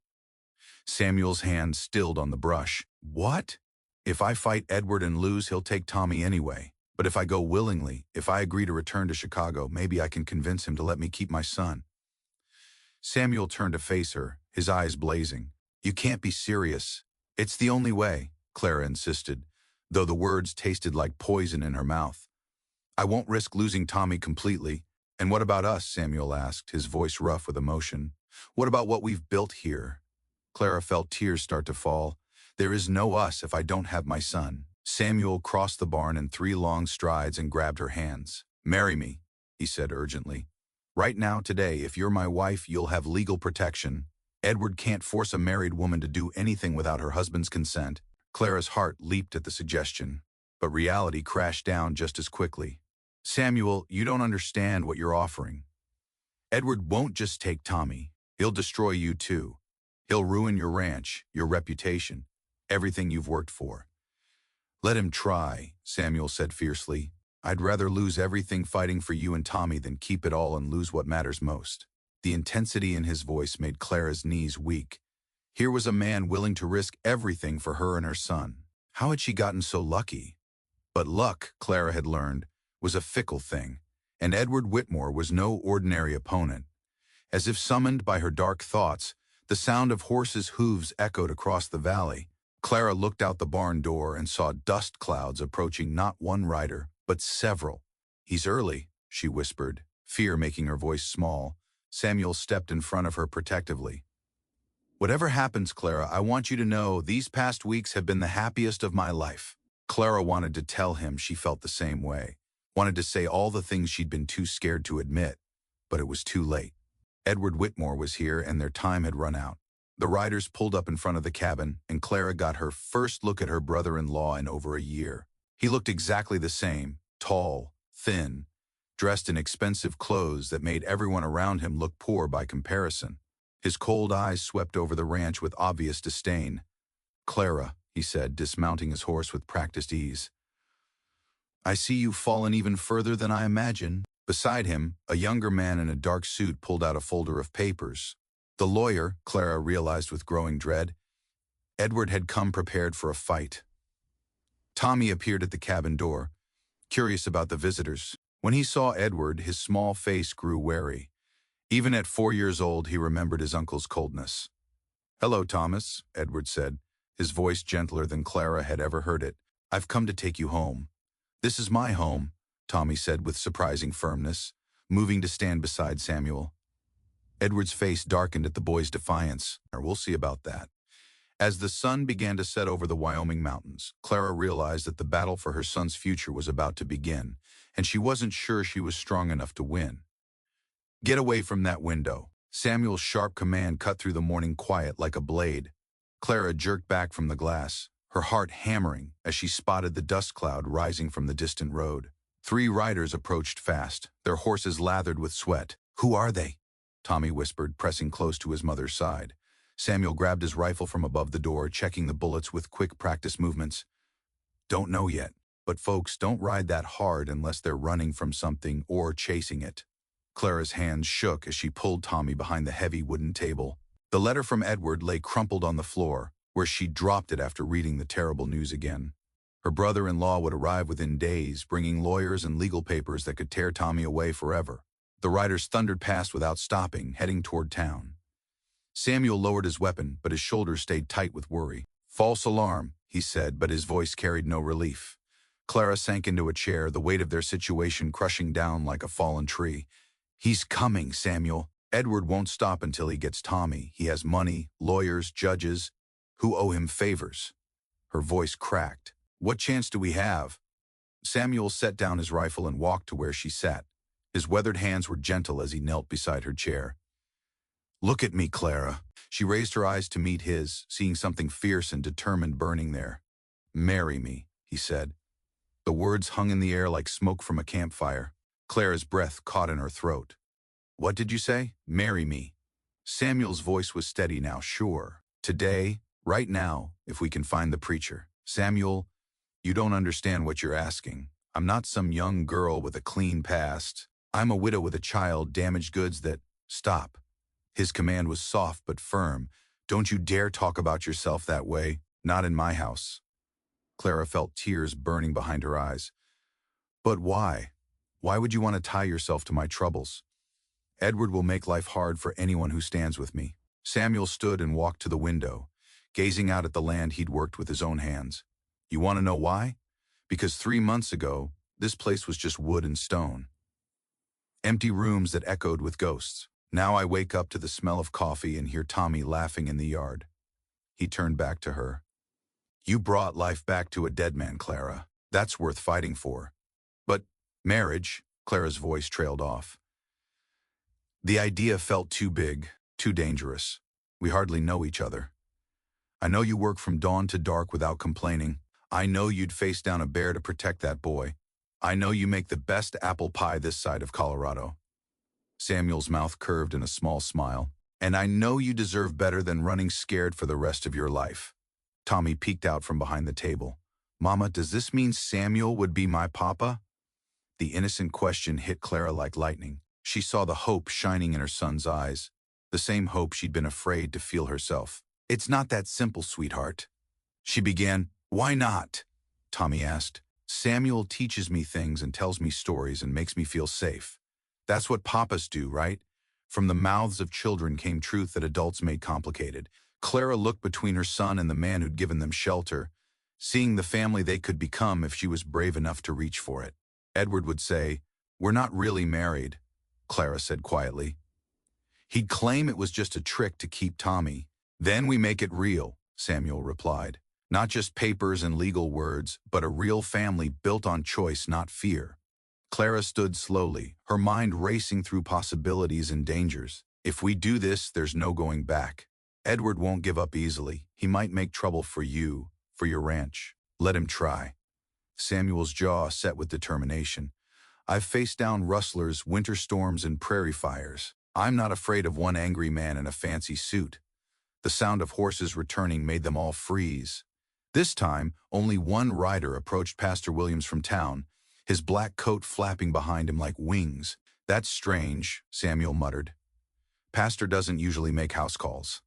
Samuel's hand stilled on the brush. What? If I fight Edward and lose, he'll take Tommy anyway. But if I go willingly, if I agree to return to Chicago, maybe I can convince him to let me keep my son. Samuel turned to face her, his eyes blazing. You can't be serious. It's the only way, Clara insisted, though the words tasted like poison in her mouth. I won't risk losing Tommy completely. And what about us? Samuel asked, his voice rough with emotion. What about what we've built here? Clara felt tears start to fall. There is no us if I don't have my son. Samuel crossed the barn in 3 long strides and grabbed her hands. Marry me, he said urgently. Right now, today, if you're my wife, you'll have legal protection. Edward can't force a married woman to do anything without her husband's consent. Clara's heart leaped at the suggestion, but reality crashed down just as quickly. Samuel, you don't understand what you're offering. Edward won't just take Tommy. He'll destroy you too. He'll ruin your ranch, your reputation, everything you've worked for. Let him try, Samuel said fiercely. I'd rather lose everything fighting for you and Tommy than keep it all and lose what matters most. The intensity in his voice made Clara's knees weak. Here was a man willing to risk everything for her and her son. How had she gotten so lucky? But luck, Clara had learned, was a fickle thing, and Edward Whitmore was no ordinary opponent. As if summoned by her dark thoughts, the sound of horses' hooves echoed across the valley. Clara looked out the barn door and saw dust clouds approaching not one rider, but several. He's early, she whispered, fear making her voice small. Samuel stepped in front of her protectively. Whatever happens, Clara, I want you to know these past weeks have been the happiest of my life. Clara wanted to tell him she felt the same way, wanted to say all the things she'd been too scared to admit, but it was too late. Edward Whitmore was here and their time had run out. The riders pulled up in front of the cabin, and Clara got her first look at her brother-in-law in over a year. He looked exactly the same, tall, thin, dressed in expensive clothes that made everyone around him look poor by comparison. His cold eyes swept over the ranch with obvious disdain. Clara, he said, dismounting his horse with practiced ease. I see you've fallen even further than I imagined. Beside him, a younger man in a dark suit pulled out a folder of papers. The lawyer, Clara realized with growing dread. Edward had come prepared for a fight. Tommy appeared at the cabin door, curious about the visitors. When he saw Edward, his small face grew wary. Even at 4 years old, he remembered his uncle's coldness. Hello, Thomas, Edward said, his voice gentler than Clara had ever heard it. I've come to take you home. This is my home, Tommy said with surprising firmness, moving to stand beside Samuel. Edward's face darkened at the boy's defiance. We'll see about that. As the sun began to set over the Wyoming mountains, Clara realized that the battle for her son's future was about to begin, and she wasn't sure she was strong enough to win. Get away from that window. Samuel's sharp command cut through the morning quiet like a blade. Clara jerked back from the glass, her heart hammering as she spotted the dust cloud rising from the distant road. 3 riders approached fast, their horses lathered with sweat. Who are they? Tommy whispered, pressing close to his mother's side. Samuel grabbed his rifle from above the door, checking the bullets with quick practice movements. Don't know yet, but folks don't ride that hard unless they're running from something or chasing it. Clara's hands shook as she pulled Tommy behind the heavy wooden table. The letter from Edward lay crumpled on the floor, where she dropped it after reading the terrible news again. Her brother-in-law would arrive within days, bringing lawyers and legal papers that could tear Tommy away forever. The riders thundered past without stopping, heading toward town. Samuel lowered his weapon, but his shoulders stayed tight with worry. "False alarm," he said, but his voice carried no relief. Clara sank into a chair, the weight of their situation crushing down like a fallen tree. "He's coming, Samuel. Edward won't stop until he gets Tommy. He has money, lawyers, judges, who owe him favors." Her voice cracked. "What chance do we have?" Samuel set down his rifle and walked to where she sat. His weathered hands were gentle as he knelt beside her chair. "Look at me, Clara." She raised her eyes to meet his, seeing something fierce and determined burning there. "Marry me," he said. The words hung in the air like smoke from a campfire. Clara's breath caught in her throat. "What did you say?" "Marry me." Samuel's voice was steady now. "Sure. Today, right now, if we can find the preacher." "Samuel, you don't understand what you're asking. I'm not some young girl with a clean past. I'm a widow with a child, damaged goods that—" "Stop." His command was soft but firm. "Don't you dare talk about yourself that way. Not in my house." Clara felt tears burning behind her eyes. "But why? Why would you want to tie yourself to my troubles? Edward will make life hard for anyone who stands with me." Samuel stood and walked to the window, gazing out at the land he'd worked with his own hands. "You want to know why? Because 3 months ago, this place was just wood and stone. Empty rooms that echoed with ghosts. Now I wake up to the smell of coffee and hear Tommy laughing in the yard." He turned back to her. "You brought life back to a dead man, Clara. That's worth fighting for. But marriage," Clara's voice trailed off. "The idea felt too big, too dangerous. We hardly know each other. I know you work from dawn to dark without complaining. I know you'd face down a bear to protect that boy. I know you make the best apple pie this side of Colorado." Samuel's mouth curved in a small smile. "And I know you deserve better than running scared for the rest of your life." Tommy peeked out from behind the table. "Mama, does this mean Samuel would be my papa?" The innocent question hit Clara like lightning. She saw the hope shining in her son's eyes, the same hope she'd been afraid to feel herself. "It's not that simple, sweetheart." She began. "Why not?" Tommy asked. "Samuel teaches me things and tells me stories and makes me feel safe. That's what papas do, right? From the mouths of children came truth that adults made complicated." Clara looked between her son and the man who'd given them shelter, seeing the family they could become if she was brave enough to reach for it. Edward would say, "We're not really married," Clara said quietly. "He'd claim it was just a trick to keep Tommy. Then we make it real," Samuel replied. "Not just papers and legal words, but a real family built on choice, not fear." Clara stood slowly, her mind racing through possibilities and dangers. "If we do this, there's no going back. Edward won't give up easily. He might make trouble for you, for your ranch. Let him try." Samuel's jaw set with determination. "I've faced down rustlers, winter storms, and prairie fires. I'm not afraid of one angry man in a fancy suit." The sound of horses returning made them all freeze. This time, only one rider approached Pastor Williams from town, his black coat flapping behind him like wings. "That's strange," Samuel muttered. "Pastor doesn't usually make house calls."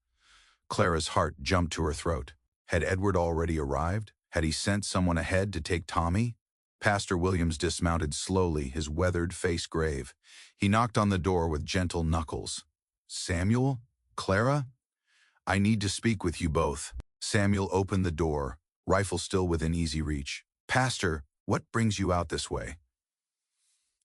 Clara's heart jumped to her throat. Had Edward already arrived? Had he sent someone ahead to take Tommy? Pastor Williams dismounted slowly, his weathered face grave. He knocked on the door with gentle knuckles. "Samuel? Clara? I need to speak with you both." Samuel opened the door, rifle still within easy reach. "Pastor, what brings you out this way?"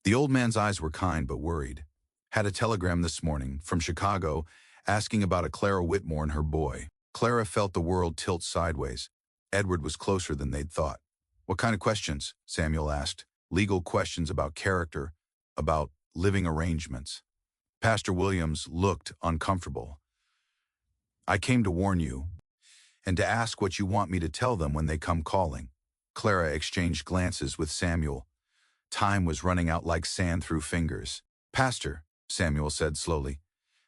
The old man's eyes were kind but worried. "Had a telegram this morning from Chicago asking about a Clara Whitmore and her boy." Clara felt the world tilt sideways. Edward was closer than they'd thought. "What kind of questions?" Samuel asked. "Legal questions about character, about living arrangements." Pastor Williams looked uncomfortable. "I came to warn you, and to ask what you want me to tell them when they come calling." Clara exchanged glances with Samuel. Time was running out like sand through fingers. "Pastor," Samuel said slowly,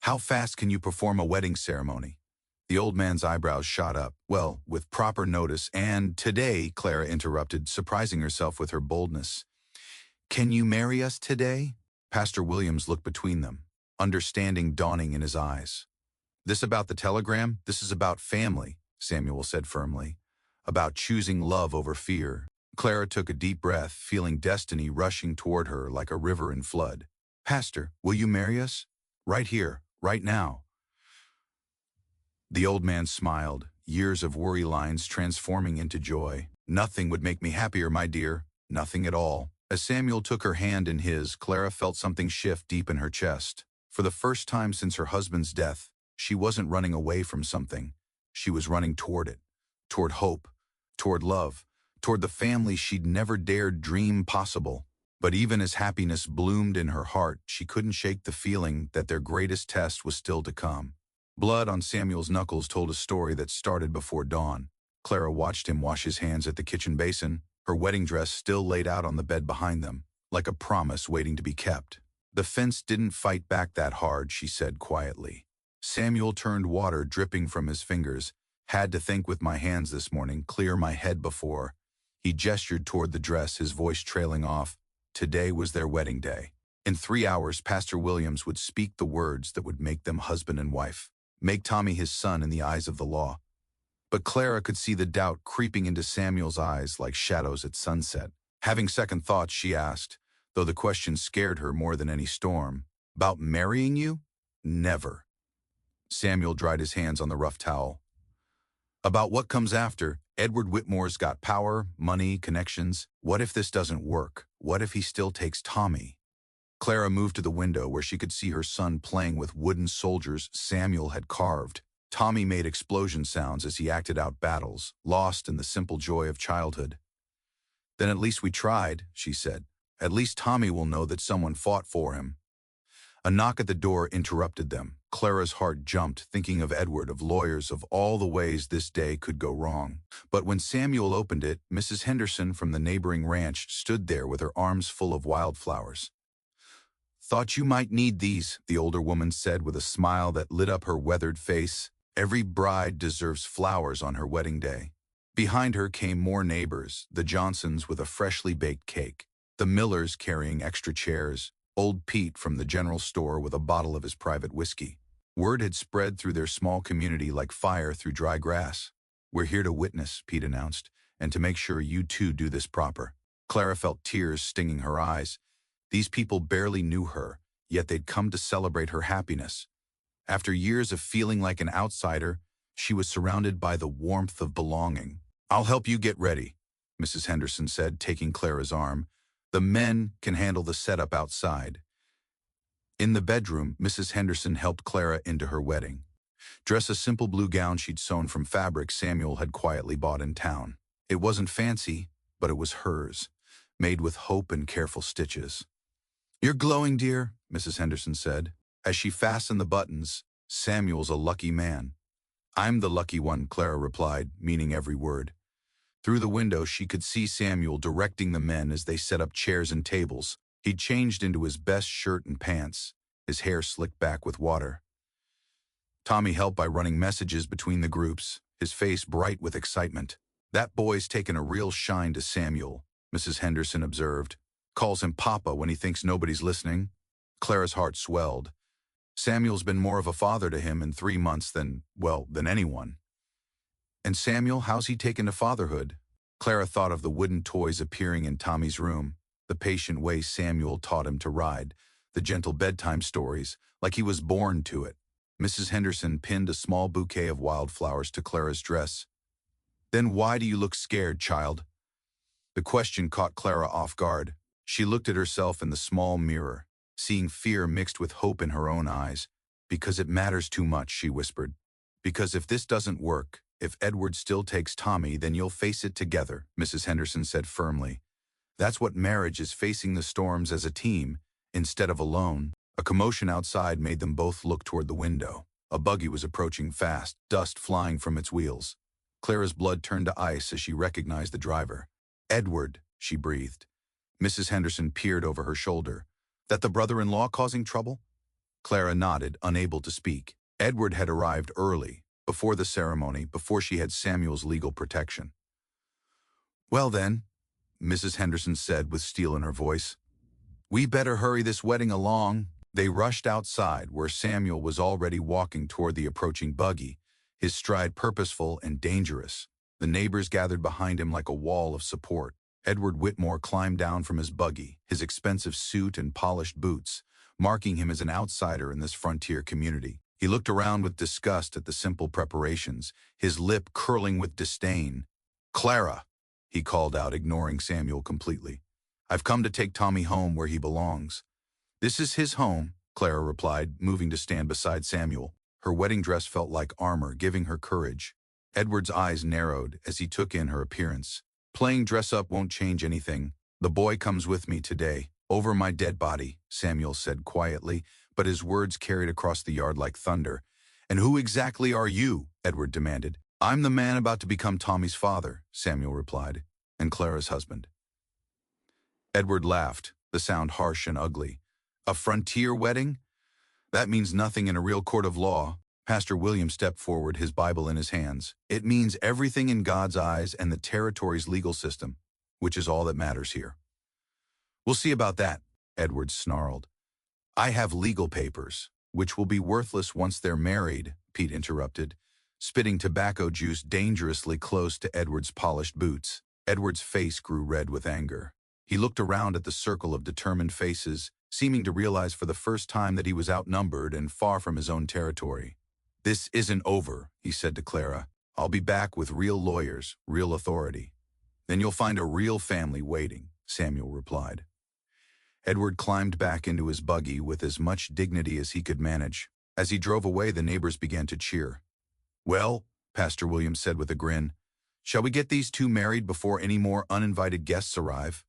"how fast can you perform a wedding ceremony?" The old man's eyebrows shot up. Well, with proper notice, and today, Clara interrupted, surprising herself with her boldness. Can you marry us today? Pastor Williams looked between them, understanding dawning in his eyes. This about the telegram? This is about family, Samuel said firmly. About choosing love over fear. Clara took a deep breath, feeling destiny rushing toward her like a river in flood. Pastor, will you marry us? Right here, right now. The old man smiled, years of worry lines transforming into joy. Nothing would make me happier, my dear. Nothing at all. As Samuel took her hand in his, Clara felt something shift deep in her chest. For the first time since her husband's death, she wasn't running away from something. She was running toward it. Toward hope. Toward love. Toward the family she'd never dared dream possible. But even as happiness bloomed in her heart, she couldn't shake the feeling that their greatest test was still to come. Blood on Samuel's knuckles told a story that started before dawn. Clara watched him wash his hands at the kitchen basin, her wedding dress still laid out on the bed behind them, like a promise waiting to be kept. The fence didn't fight back that hard, she said quietly. Samuel turned water dripping from his fingers. Had to think with my hands this morning, clear my head before. He gestured toward the dress, his voice trailing off. Today was their wedding day. In 3 hours, Pastor Williams would speak the words that would make them husband and wife, make Tommy his son in the eyes of the law. But Clara could see the doubt creeping into Samuel's eyes like shadows at sunset. Having second thoughts, she asked, though the question scared her more than any storm, about marrying you? Never. Samuel dried his hands on the rough towel. About what comes after? Edward Whitmore's got power, money, connections. What if this doesn't work? What if he still takes Tommy? Clara moved to the window where she could see her son playing with wooden soldiers Samuel had carved. Tommy made explosion sounds as he acted out battles, lost in the simple joy of childhood. Then at least we tried, she said. At least Tommy will know that someone fought for him. A knock at the door interrupted them. Clara's heart jumped, thinking of Edward, of lawyers, of all the ways this day could go wrong. But when Samuel opened it, Mrs. Henderson from the neighboring ranch stood there with her arms full of wildflowers. Thought you might need these, the older woman said with a smile that lit up her weathered face. Every bride deserves flowers on her wedding day. Behind her came more neighbors, the Johnsons with a freshly baked cake, the Millers carrying extra chairs, old Pete from the general store with a bottle of his private whiskey. Word had spread through their small community like fire through dry grass. We're here to witness, Pete announced, and to make sure you two do this proper. Clara felt tears stinging her eyes. These people barely knew her, yet they'd come to celebrate her happiness. After years of feeling like an outsider, she was surrounded by the warmth of belonging. I'll help you get ready, Mrs. Henderson said, taking Clara's arm. The men can handle the setup outside. In the bedroom, Mrs. Henderson helped Clara into her wedding. Dress a simple blue gown she'd sewn from fabric Samuel had quietly bought in town. It wasn't fancy, but it was hers, made with hope and careful stitches. You're glowing, dear, Mrs. Henderson said. As she fastened the buttons, Samuel's a lucky man. I'm the lucky one, Clara replied, meaning every word. Through the window, she could see Samuel directing the men as they set up chairs and tables. He'd changed into his best shirt and pants, his hair slicked back with water. Tommy helped by running messages between the groups, his face bright with excitement. That boy's taken a real shine to Samuel, Mrs. Henderson observed. Calls him Papa when he thinks nobody's listening. Clara's heart swelled. Samuel's been more of a father to him in 3 months than anyone. And Samuel, how's he taken to fatherhood? Clara thought of the wooden toys appearing in Tommy's room, the patient way Samuel taught him to ride, the gentle bedtime stories, like he was born to it. Mrs. Henderson pinned a small bouquet of wildflowers to Clara's dress. Then why do you look scared, child? The question caught Clara off guard. She looked at herself in the small mirror, seeing fear mixed with hope in her own eyes. Because it matters too much, she whispered. Because if this doesn't work, if Edward still takes Tommy, then you'll face it together, Mrs. Henderson said firmly. That's what marriage is, facing the storms as a team, instead of alone. A commotion outside made them both look toward the window. A buggy was approaching fast, dust flying from its wheels. Clara's blood turned to ice as she recognized the driver. Edward, she breathed. Mrs. Henderson peered over her shoulder. That the brother-in-law causing trouble? Clara nodded, unable to speak. Edward had arrived early, before the ceremony, before she had Samuel's legal protection. "Well then," Mrs. Henderson said with steel in her voice, "we better hurry this wedding along." They rushed outside, where Samuel was already walking toward the approaching buggy, his stride purposeful and dangerous. The neighbors gathered behind him like a wall of support. Edward Whitmore climbed down from his buggy, his expensive suit and polished boots, marking him as an outsider in this frontier community. He looked around with disgust at the simple preparations, his lip curling with disdain. "Clara," he called out, ignoring Samuel completely. "I've come to take Tommy home where he belongs." "This is his home," Clara replied, moving to stand beside Samuel. Her wedding dress felt like armor, giving her courage. Edward's eyes narrowed as he took in her appearance. "Playing dress-up won't change anything. The boy comes with me today, over my dead body," Samuel said quietly, but his words carried across the yard like thunder. "And who exactly are you?" Edward demanded. "I'm the man about to become Tommy's father," Samuel replied, "and Clara's husband." Edward laughed, the sound harsh and ugly. "A frontier wedding? That means nothing in a real court of law." Pastor William stepped forward, his Bible in his hands. "It means everything in God's eyes and the territory's legal system, which is all that matters here." "We'll see about that," Edward snarled. "I have legal papers, which will be worthless once they're married," Pete interrupted, spitting tobacco juice dangerously close to Edward's polished boots. Edward's face grew red with anger. He looked around at the circle of determined faces, seeming to realize for the first time that he was outnumbered and far from his own territory. "This isn't over," he said to Clara. "I'll be back with real lawyers, real authority. Then you'll find a real family waiting," Samuel replied. Edward climbed back into his buggy with as much dignity as he could manage. As he drove away, the neighbors began to cheer. "Well," Pastor William said with a grin, "shall we get these two married before any more uninvited guests arrive?"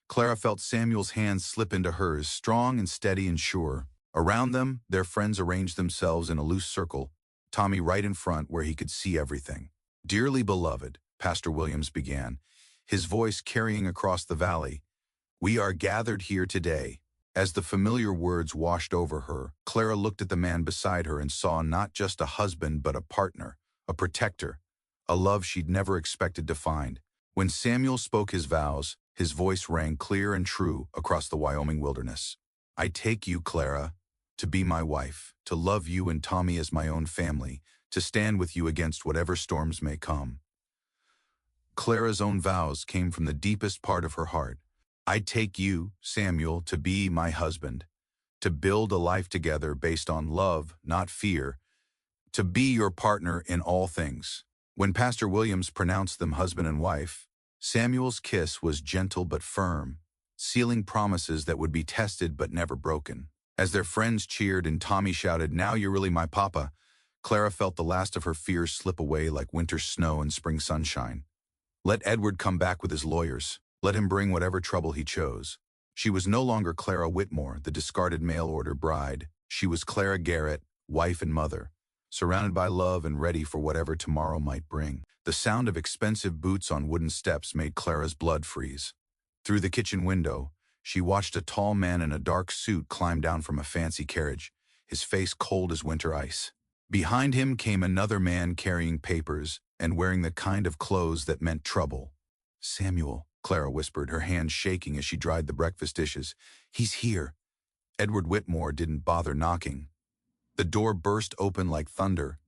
Clara felt Samuel's hands slip into hers, strong and steady and sure. Around them, their friends arranged themselves in a loose circle, Tommy right in front where he could see everything. "Dearly beloved," Pastor Williams began, his voice carrying across the valley, "we are gathered here today." As the familiar words washed over her, Clara looked at the man beside her and saw not just a husband but a partner, a protector, a love she'd never expected to find. When Samuel spoke his vows, his voice rang clear and true across the Wyoming wilderness. "I take you, Clara, to be my wife, to love you and Tommy as my own family, to stand with you against whatever storms may come." Clara's own vows came from the deepest part of her heart. "I take you, Samuel, to be my husband, to build a life together based on love, not fear, to be your partner in all things." When Pastor Williams pronounced them husband and wife, Samuel's kiss was gentle but firm, sealing promises that would be tested but never broken. As their friends cheered and Tommy shouted, "Now you're really my papa," Clara felt the last of her fears slip away like winter snow and spring sunshine. Let Edward come back with his lawyers. Let him bring whatever trouble he chose. She was no longer Clara Whitmore, the discarded mail-order bride. She was Clara Garrett, wife and mother, surrounded by love and ready for whatever tomorrow might bring. The sound of expensive boots on wooden steps made Clara's blood freeze. Through the kitchen window, she watched a tall man in a dark suit climb down from a fancy carriage, his face cold as winter ice. Behind him came another man carrying papers and wearing the kind of clothes that meant trouble. "Samuel," Clara whispered, her hands shaking as she dried the breakfast dishes. "He's here." Edward Whitmore didn't bother knocking. The door burst open like thunder,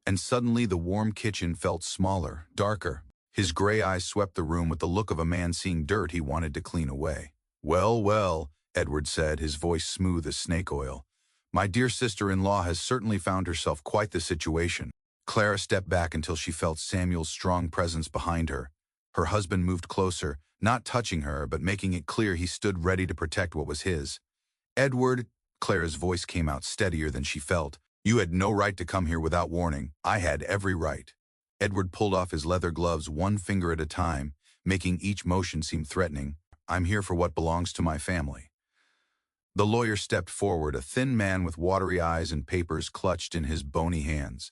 and suddenly the warm kitchen felt smaller, darker. His gray eyes swept the room with the look of a man seeing dirt he wanted to clean away. "Well, well," Edward said, his voice smooth as snake oil. "My dear sister-in-law has certainly found herself quite the situation." Clara stepped back until she felt Samuel's strong presence behind her. Her husband moved closer, not touching her, but making it clear he stood ready to protect what was his. "Edward," Clara's voice came out steadier than she felt, "you had no right to come here without warning. I had every right." Edward pulled off his leather gloves one finger at a time, making each motion seem threatening. "I'm here for what belongs to my family." The lawyer stepped forward, a thin man with watery eyes and papers clutched in his bony hands.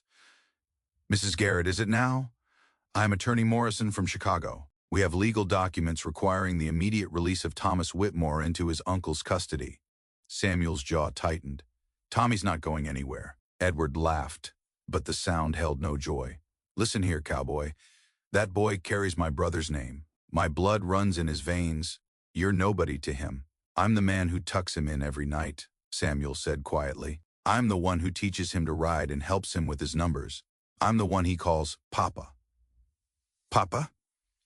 "Mrs. Garrett, is it now? I'm Attorney Morrison from Chicago. We have legal documents requiring the immediate release of Thomas Whitmore into his uncle's custody." Samuel's jaw tightened. "Tommy's not going anywhere." Edward laughed. but the sound held no joy. Listen here, cowboy. That boy carries my brother's name. My blood runs in his veins. You're nobody to him. I'm the man who tucks him in every night, Samuel said quietly. I'm the one who teaches him to ride and helps him with his numbers. I'm the one he calls Papa. Papa?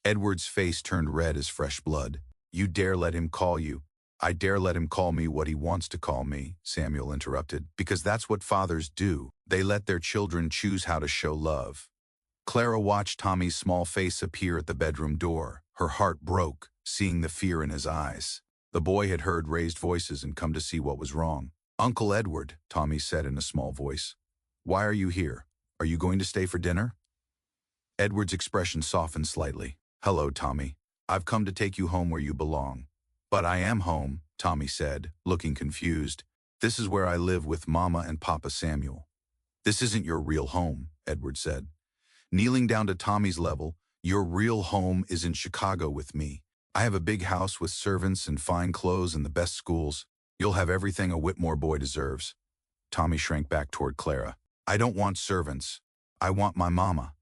Edward's face turned red as fresh blood. You dare let him call you. I dare let him call me what he wants to call me, Samuel interrupted, because that's what fathers do. They let their children choose how to show love. Clara watched Tommy's small face appear at the bedroom door. Her heart broke, seeing the fear in his eyes. The boy had heard raised voices and come to see what was wrong. Uncle Edward, Tommy said in a small voice. Why are you here? Are you going to stay for dinner? Edward's expression softened slightly. Hello, Tommy. I've come to take you home where you belong. But I am home, Tommy said, looking confused. This is where I live with Mama and Papa Samuel. This isn't your real home, Edward said. Kneeling down to Tommy's level, your real home is in Chicago with me. I have a big house with servants and fine clothes and the best schools. You'll have everything a Whitmore boy deserves. Tommy shrank back toward Clara. I don't want servants. I want my mama.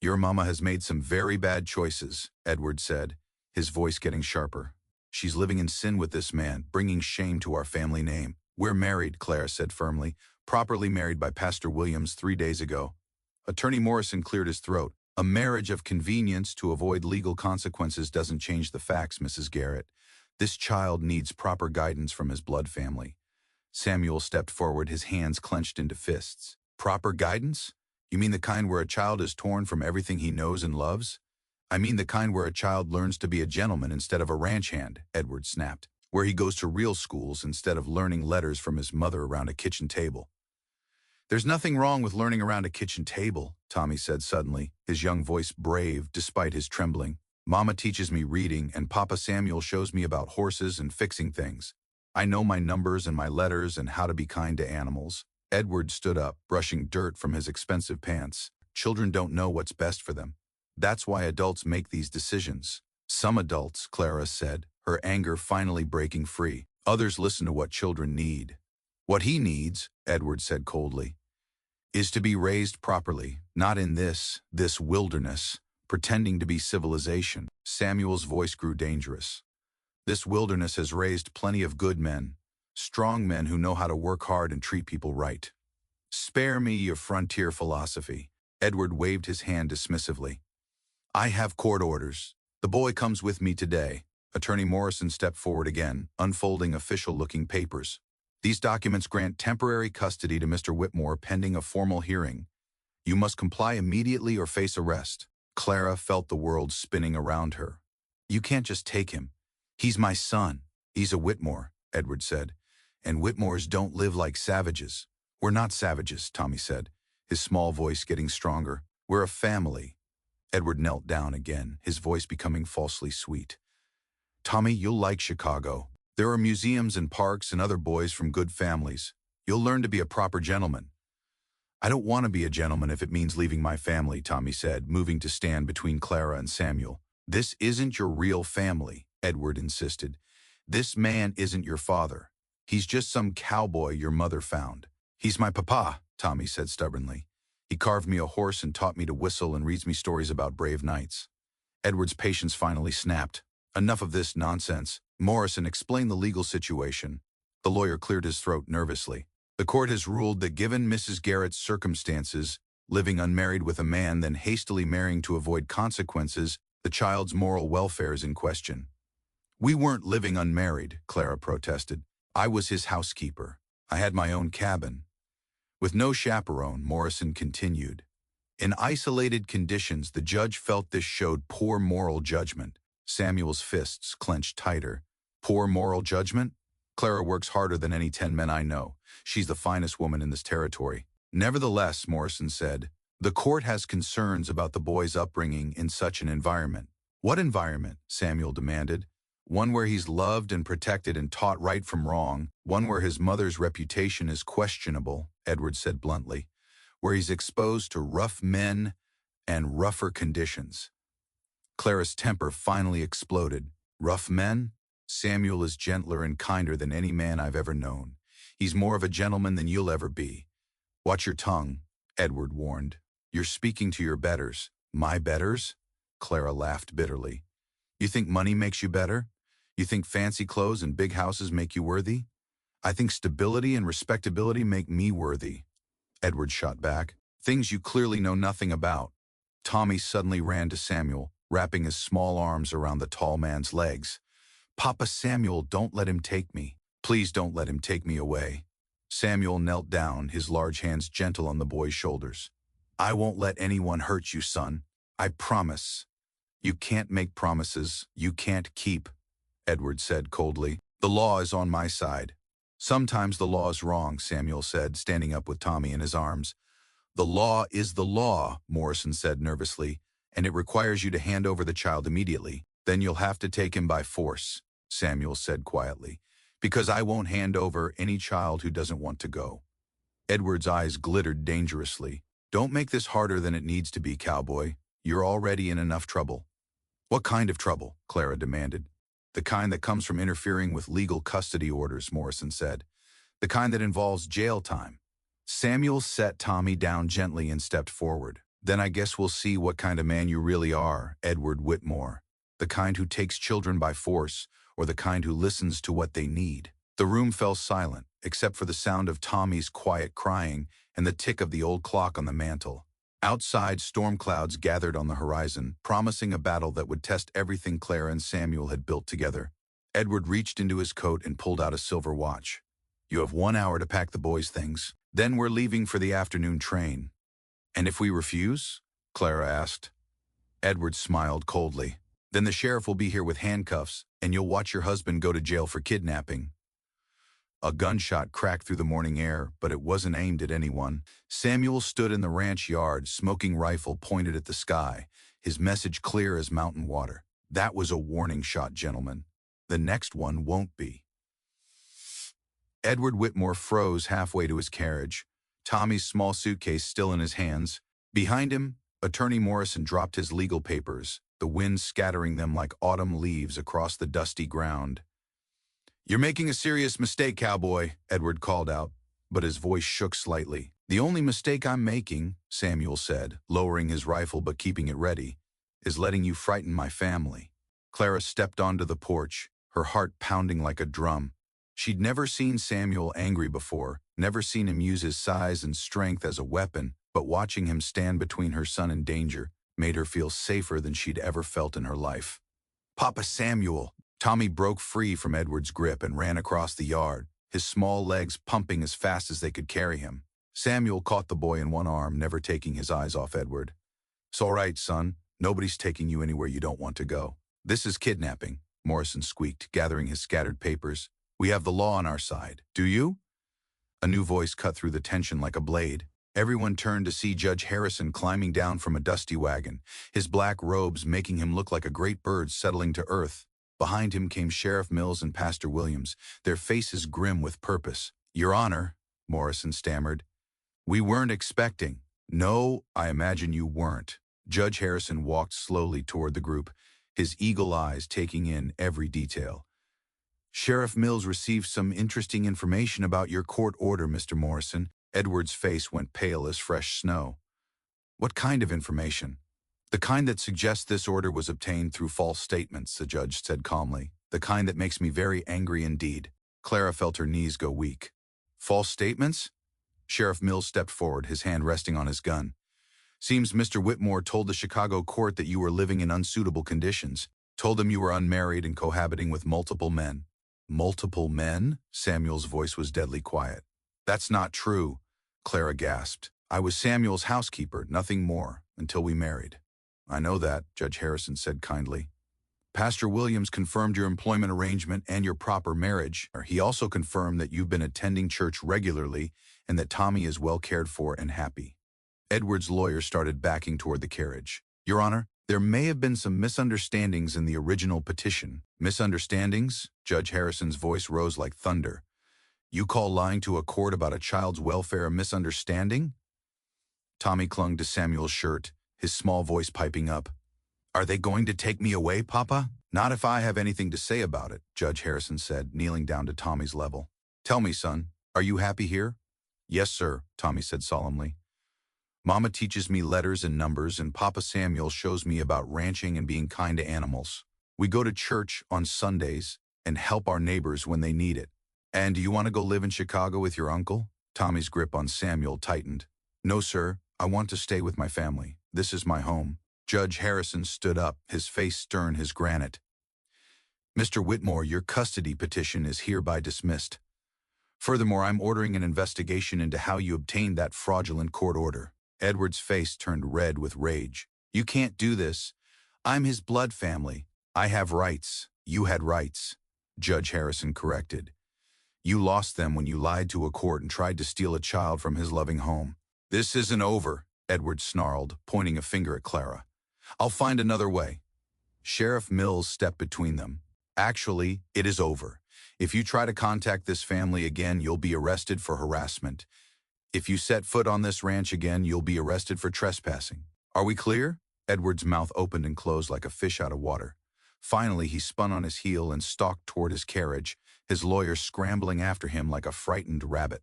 Your mama has made some very bad choices, Edward said, his voice getting sharper. She's living in sin with this man, bringing shame to our family name. We're married, Clara said firmly, properly married by Pastor Williams 3 days ago. Attorney Morrison cleared his throat. A marriage of convenience to avoid legal consequences doesn't change the facts, Mrs. Garrett. This child needs proper guidance from his blood family. Samuel stepped forward, his hands clenched into fists. Proper guidance? You mean the kind where a child is torn from everything he knows and loves? I mean the kind where a child learns to be a gentleman instead of a ranch hand, Edward snapped. Where he goes to real schools instead of learning letters from his mother around a kitchen table. There's nothing wrong with learning around a kitchen table, Tommy said suddenly, his young voice brave despite his trembling. Mama teaches me reading and Papa Samuel shows me about horses and fixing things. I know my numbers and my letters and how to be kind to animals. Edward stood up, brushing dirt from his expensive pants. Children don't know what's best for them. That's why adults make these decisions. Some adults, Clara said, her anger finally breaking free. Others listen to what children need. What he needs, Edward said coldly, is to be raised properly, not in this wilderness, pretending to be civilization. Samuel's voice grew dangerous. This wilderness has raised plenty of good men, strong men who know how to work hard and treat people right. Spare me your frontier philosophy. Edward waved his hand dismissively. I have court orders. The boy comes with me today. Attorney Morrison stepped forward again, unfolding official-looking papers. These documents grant temporary custody to Mr. Whitmore pending a formal hearing. You must comply immediately or face arrest. Clara felt the world spinning around her. You can't just take him. He's my son. He's a Whitmore, Edward said. And Whitmores don't live like savages. We're not savages, Tommy said, his small voice getting stronger. We're a family. Edward knelt down again, his voice becoming falsely sweet. Tommy, you'll like Chicago. There are museums and parks and other boys from good families. You'll learn to be a proper gentleman. I don't want to be a gentleman if it means leaving my family, Tommy said, moving to stand between Clara and Samuel. This isn't your real family, Edward insisted. This man isn't your father. He's just some cowboy your mother found. He's my papa, Tommy said stubbornly. He carved me a horse and taught me to whistle and reads me stories about brave knights. Edward's patience finally snapped. Enough of this nonsense. Morrison explained the legal situation. The lawyer cleared his throat nervously. The court has ruled that given Mrs. Garrett's circumstances, living unmarried with a man then hastily marrying to avoid consequences, the child's moral welfare is in question. We weren't living unmarried, Clara protested. I was his housekeeper. I had my own cabin. With no chaperone, Morrison continued. In isolated conditions, the judge felt this showed poor moral judgment. Samuel's fists clenched tighter. Poor moral judgment? Clara works harder than any 10 men I know. She's the finest woman in this territory. Nevertheless, Morrison said, the court has concerns about the boy's upbringing in such an environment. What environment? Samuel demanded. One where he's loved and protected and taught right from wrong. One where his mother's reputation is questionable, Edward said bluntly. Where he's exposed to rough men and rougher conditions. Clara's temper finally exploded. Rough men? Samuel is gentler and kinder than any man I've ever known. He's more of a gentleman than you'll ever be. Watch your tongue. Edward warned. You're speaking to your betters. My betters? Clara laughed bitterly. You think money makes you better? You think fancy clothes and big houses make you worthy? I think stability and respectability make me worthy. Edward shot back. Things you clearly know nothing about. Tommy suddenly ran to Samuel, wrapping his small arms around the tall man's legs. Papa Samuel, don't let him take me. Please don't let him take me away. Samuel knelt down, his large hands gentle on the boy's shoulders. I won't let anyone hurt you, son. I promise. You can't make promises you can't keep, Edward said coldly. The law is on my side. Sometimes the law is wrong, Samuel said, standing up with Tommy in his arms. The law is the law, Morrison said nervously, and it requires you to hand over the child immediately. Then you'll have to take him by force, Samuel said quietly, because I won't hand over any child who doesn't want to go. Edward's eyes glittered dangerously. Don't make this harder than it needs to be, Cowboy. You're already in enough trouble. What kind of trouble? Clara demanded. The kind that comes from interfering with legal custody orders, Morrison said. The kind that involves jail time. Samuel set Tommy down gently and stepped forward. Then I guess we'll see what kind of man you really are, Edward Whitmore. The kind who takes children by force, or the kind who listens to what they need. The room fell silent, except for the sound of Tommy's quiet crying and the tick of the old clock on the mantel. Outside, storm clouds gathered on the horizon, promising a battle that would test everything Clara and Samuel had built together. Edward reached into his coat and pulled out a silver watch. You have 1 hour to pack the boys' things. Then we're leaving for the afternoon train. And if we refuse? Clara asked. Edward smiled coldly. Then the sheriff will be here with handcuffs, and you'll watch your husband go to jail for kidnapping. A gunshot cracked through the morning air, but it wasn't aimed at anyone. Samuel stood in the ranch yard, smoking rifle pointed at the sky, his message clear as mountain water. That was a warning shot, gentlemen. The next one won't be. Edward Whitmore froze halfway to his carriage, Tommy's small suitcase still in his hands. Behind him, Attorney Morrison dropped his legal papers, the wind scattering them like autumn leaves across the dusty ground. You're making a serious mistake, Cowboy, Edward called out, but his voice shook slightly. The only mistake I'm making, Samuel said, lowering his rifle but keeping it ready, is letting you frighten my family. Clara stepped onto the porch, her heart pounding like a drum. She'd never seen Samuel angry before, never seen him use his size and strength as a weapon, but watching him stand between her son and danger made her feel safer than she'd ever felt in her life. Papa Samuel! Tommy broke free from Edward's grip and ran across the yard, his small legs pumping as fast as they could carry him. Samuel caught the boy in one arm, never taking his eyes off Edward. It's all right, son. Nobody's taking you anywhere you don't want to go. This is kidnapping, Morrison squeaked, gathering his scattered papers. We have the law on our side. Do you? A new voice cut through the tension like a blade. Everyone turned to see Judge Harrison climbing down from a dusty wagon, his black robes making him look like a great bird settling to earth. Behind him came Sheriff Mills and Pastor Williams, their faces grim with purpose. Your Honor, Morrison stammered. We weren't expecting. No, I imagine you weren't. Judge Harrison walked slowly toward the group, his eagle eyes taking in every detail. Sheriff Mills received some interesting information about your court order, Mr. Morrison. Edward's face went pale as fresh snow. What kind of information? The kind that suggests this order was obtained through false statements, the judge said calmly. The kind that makes me very angry indeed. Clara felt her knees go weak. False statements? Sheriff Mills stepped forward, his hand resting on his gun. Seems Mr. Whitmore told the Chicago court that you were living in unsuitable conditions. Told them you were unmarried and cohabiting with multiple men. Multiple men? Samuel's voice was deadly quiet. That's not true, Clara gasped. I was Samuel's housekeeper, nothing more, until we married. I know that, Judge Harrison said kindly. Pastor Williams confirmed your employment arrangement and your proper marriage. He also confirmed that you've been attending church regularly and that Tommy is well cared for and happy. Edward's lawyer started backing toward the carriage. Your Honor, there may have been some misunderstandings in the original petition. Misunderstandings? Judge Harrison's voice rose like thunder. You call lying to a court about a child's welfare a misunderstanding? Tommy clung to Samuel's shirt, his small voice piping up. Are they going to take me away, Papa? Not if I have anything to say about it, Judge Harrison said, kneeling down to Tommy's level. Tell me, son, are you happy here? Yes, sir, Tommy said solemnly. Mama teaches me letters and numbers, and Papa Samuel shows me about ranching and being kind to animals. We go to church on Sundays and help our neighbors when they need it. And do you want to go live in Chicago with your uncle? Tommy's grip on Samuel tightened. No, sir. I want to stay with my family. This is my home. Judge Harrison stood up, his face stern as granite. Mr. Whitmore, your custody petition is hereby dismissed. Furthermore, I'm ordering an investigation into how you obtained that fraudulent court order. Edward's face turned red with rage. You can't do this. I'm his blood family. I have rights. You had rights. Judge Harrison corrected. You lost them when you lied to a court and tried to steal a child from his loving home. This isn't over, Edward snarled, pointing a finger at Clara. I'll find another way. Sheriff Mills stepped between them. Actually, it is over. If you try to contact this family again, you'll be arrested for harassment. If you set foot on this ranch again, you'll be arrested for trespassing. Are we clear? Edward's mouth opened and closed like a fish out of water. Finally, he spun on his heel and stalked toward his carriage, his lawyer scrambling after him like a frightened rabbit.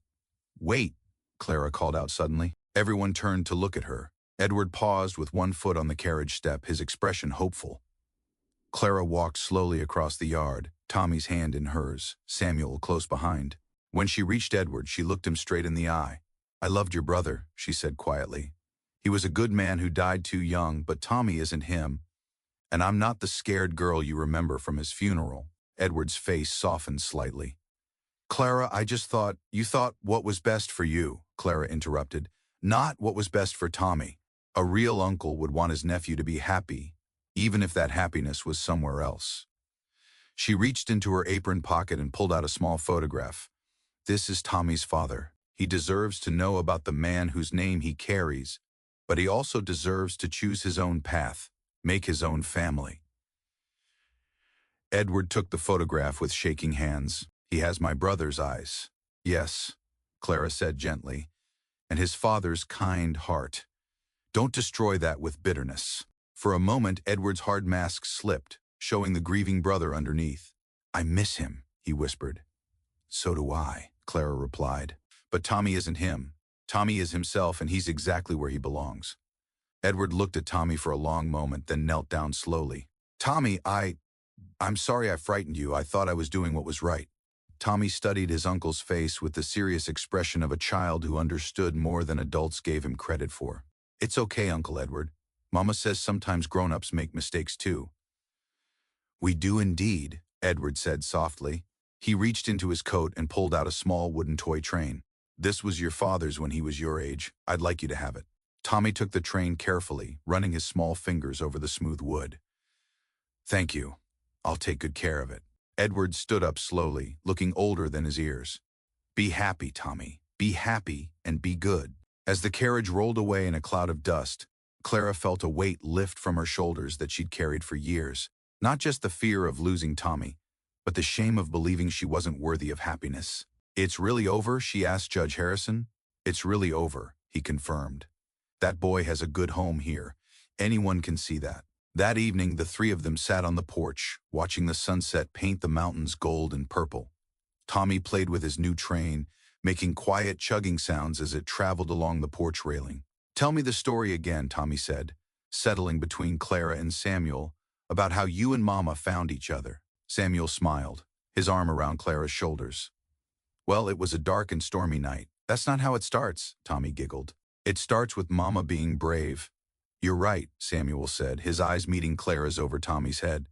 Wait, Clara called out suddenly. Everyone turned to look at her. Edward paused with one foot on the carriage step, his expression hopeful. Clara walked slowly across the yard, Tommy's hand in hers, Samuel close behind. When she reached Edward, she looked him straight in the eye. I loved your brother, she said quietly. He was a good man who died too young, but Tommy isn't him. And I'm not the scared girl you remember from his funeral. Edward's face softened slightly. Clara, I just thought, you thought what was best for you, Clara interrupted. Not what was best for Tommy. A real uncle would want his nephew to be happy, even if that happiness was somewhere else. She reached into her apron pocket and pulled out a small photograph. This is Tommy's father. He deserves to know about the man whose name he carries, but he also deserves to choose his own path, make his own family. Edward took the photograph with shaking hands. He has my brother's eyes. Yes, Clara said gently, and his father's kind heart. Don't destroy that with bitterness. For a moment, Edward's hard mask slipped, showing the grieving brother underneath. I miss him, he whispered. So do I, Clara replied. But Tommy isn't him. Tommy is himself, and he's exactly where he belongs. Edward looked at Tommy for a long moment, then knelt down slowly. Tommy, I'm sorry I frightened you. I thought I was doing what was right. Tommy studied his uncle's face with the serious expression of a child who understood more than adults gave him credit for. It's okay, Uncle Edward. Mama says sometimes grown-ups make mistakes too. We do indeed, Edward said softly. He reached into his coat and pulled out a small wooden toy train. This was your father's when he was your age. I'd like you to have it. Tommy took the train carefully, running his small fingers over the smooth wood. Thank you. I'll take good care of it. Edward stood up slowly, looking older than his ears. Be happy, Tommy. Be happy and be good. As the carriage rolled away in a cloud of dust, Clara felt a weight lift from her shoulders that she'd carried for years. Not just the fear of losing Tommy, but the shame of believing she wasn't worthy of happiness. It's really over, she asked Judge Harrison. It's really over, he confirmed. That boy has a good home here. Anyone can see that. That evening, the three of them sat on the porch, watching the sunset paint the mountains gold and purple. Tommy played with his new train, making quiet chugging sounds as it traveled along the porch railing. Tell me the story again, Tommy said, settling between Clara and Samuel, about how you and Mama found each other. Samuel smiled, his arm around Clara's shoulders. Well, it was a dark and stormy night. That's not how it starts, Tommy giggled. It starts with Mama being brave. You're right, Samuel said, his eyes meeting Clara's over Tommy's head.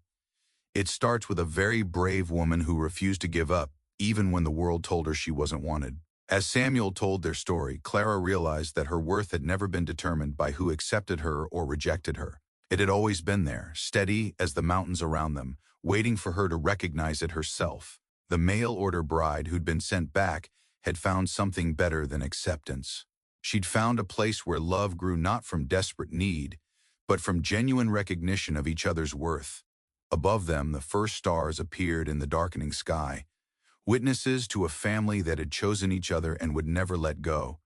It starts with a very brave woman who refused to give up, even when the world told her she wasn't wanted. As Samuel told their story, Clara realized that her worth had never been determined by who accepted her or rejected her. It had always been there, steady as the mountains around them, waiting for her to recognize it herself. The mail-order bride who'd been sent back had found something better than acceptance. She'd found a place where love grew not from desperate need, but from genuine recognition of each other's worth. Above them, the first stars appeared in the darkening sky, witnesses to a family that had chosen each other and would never let go.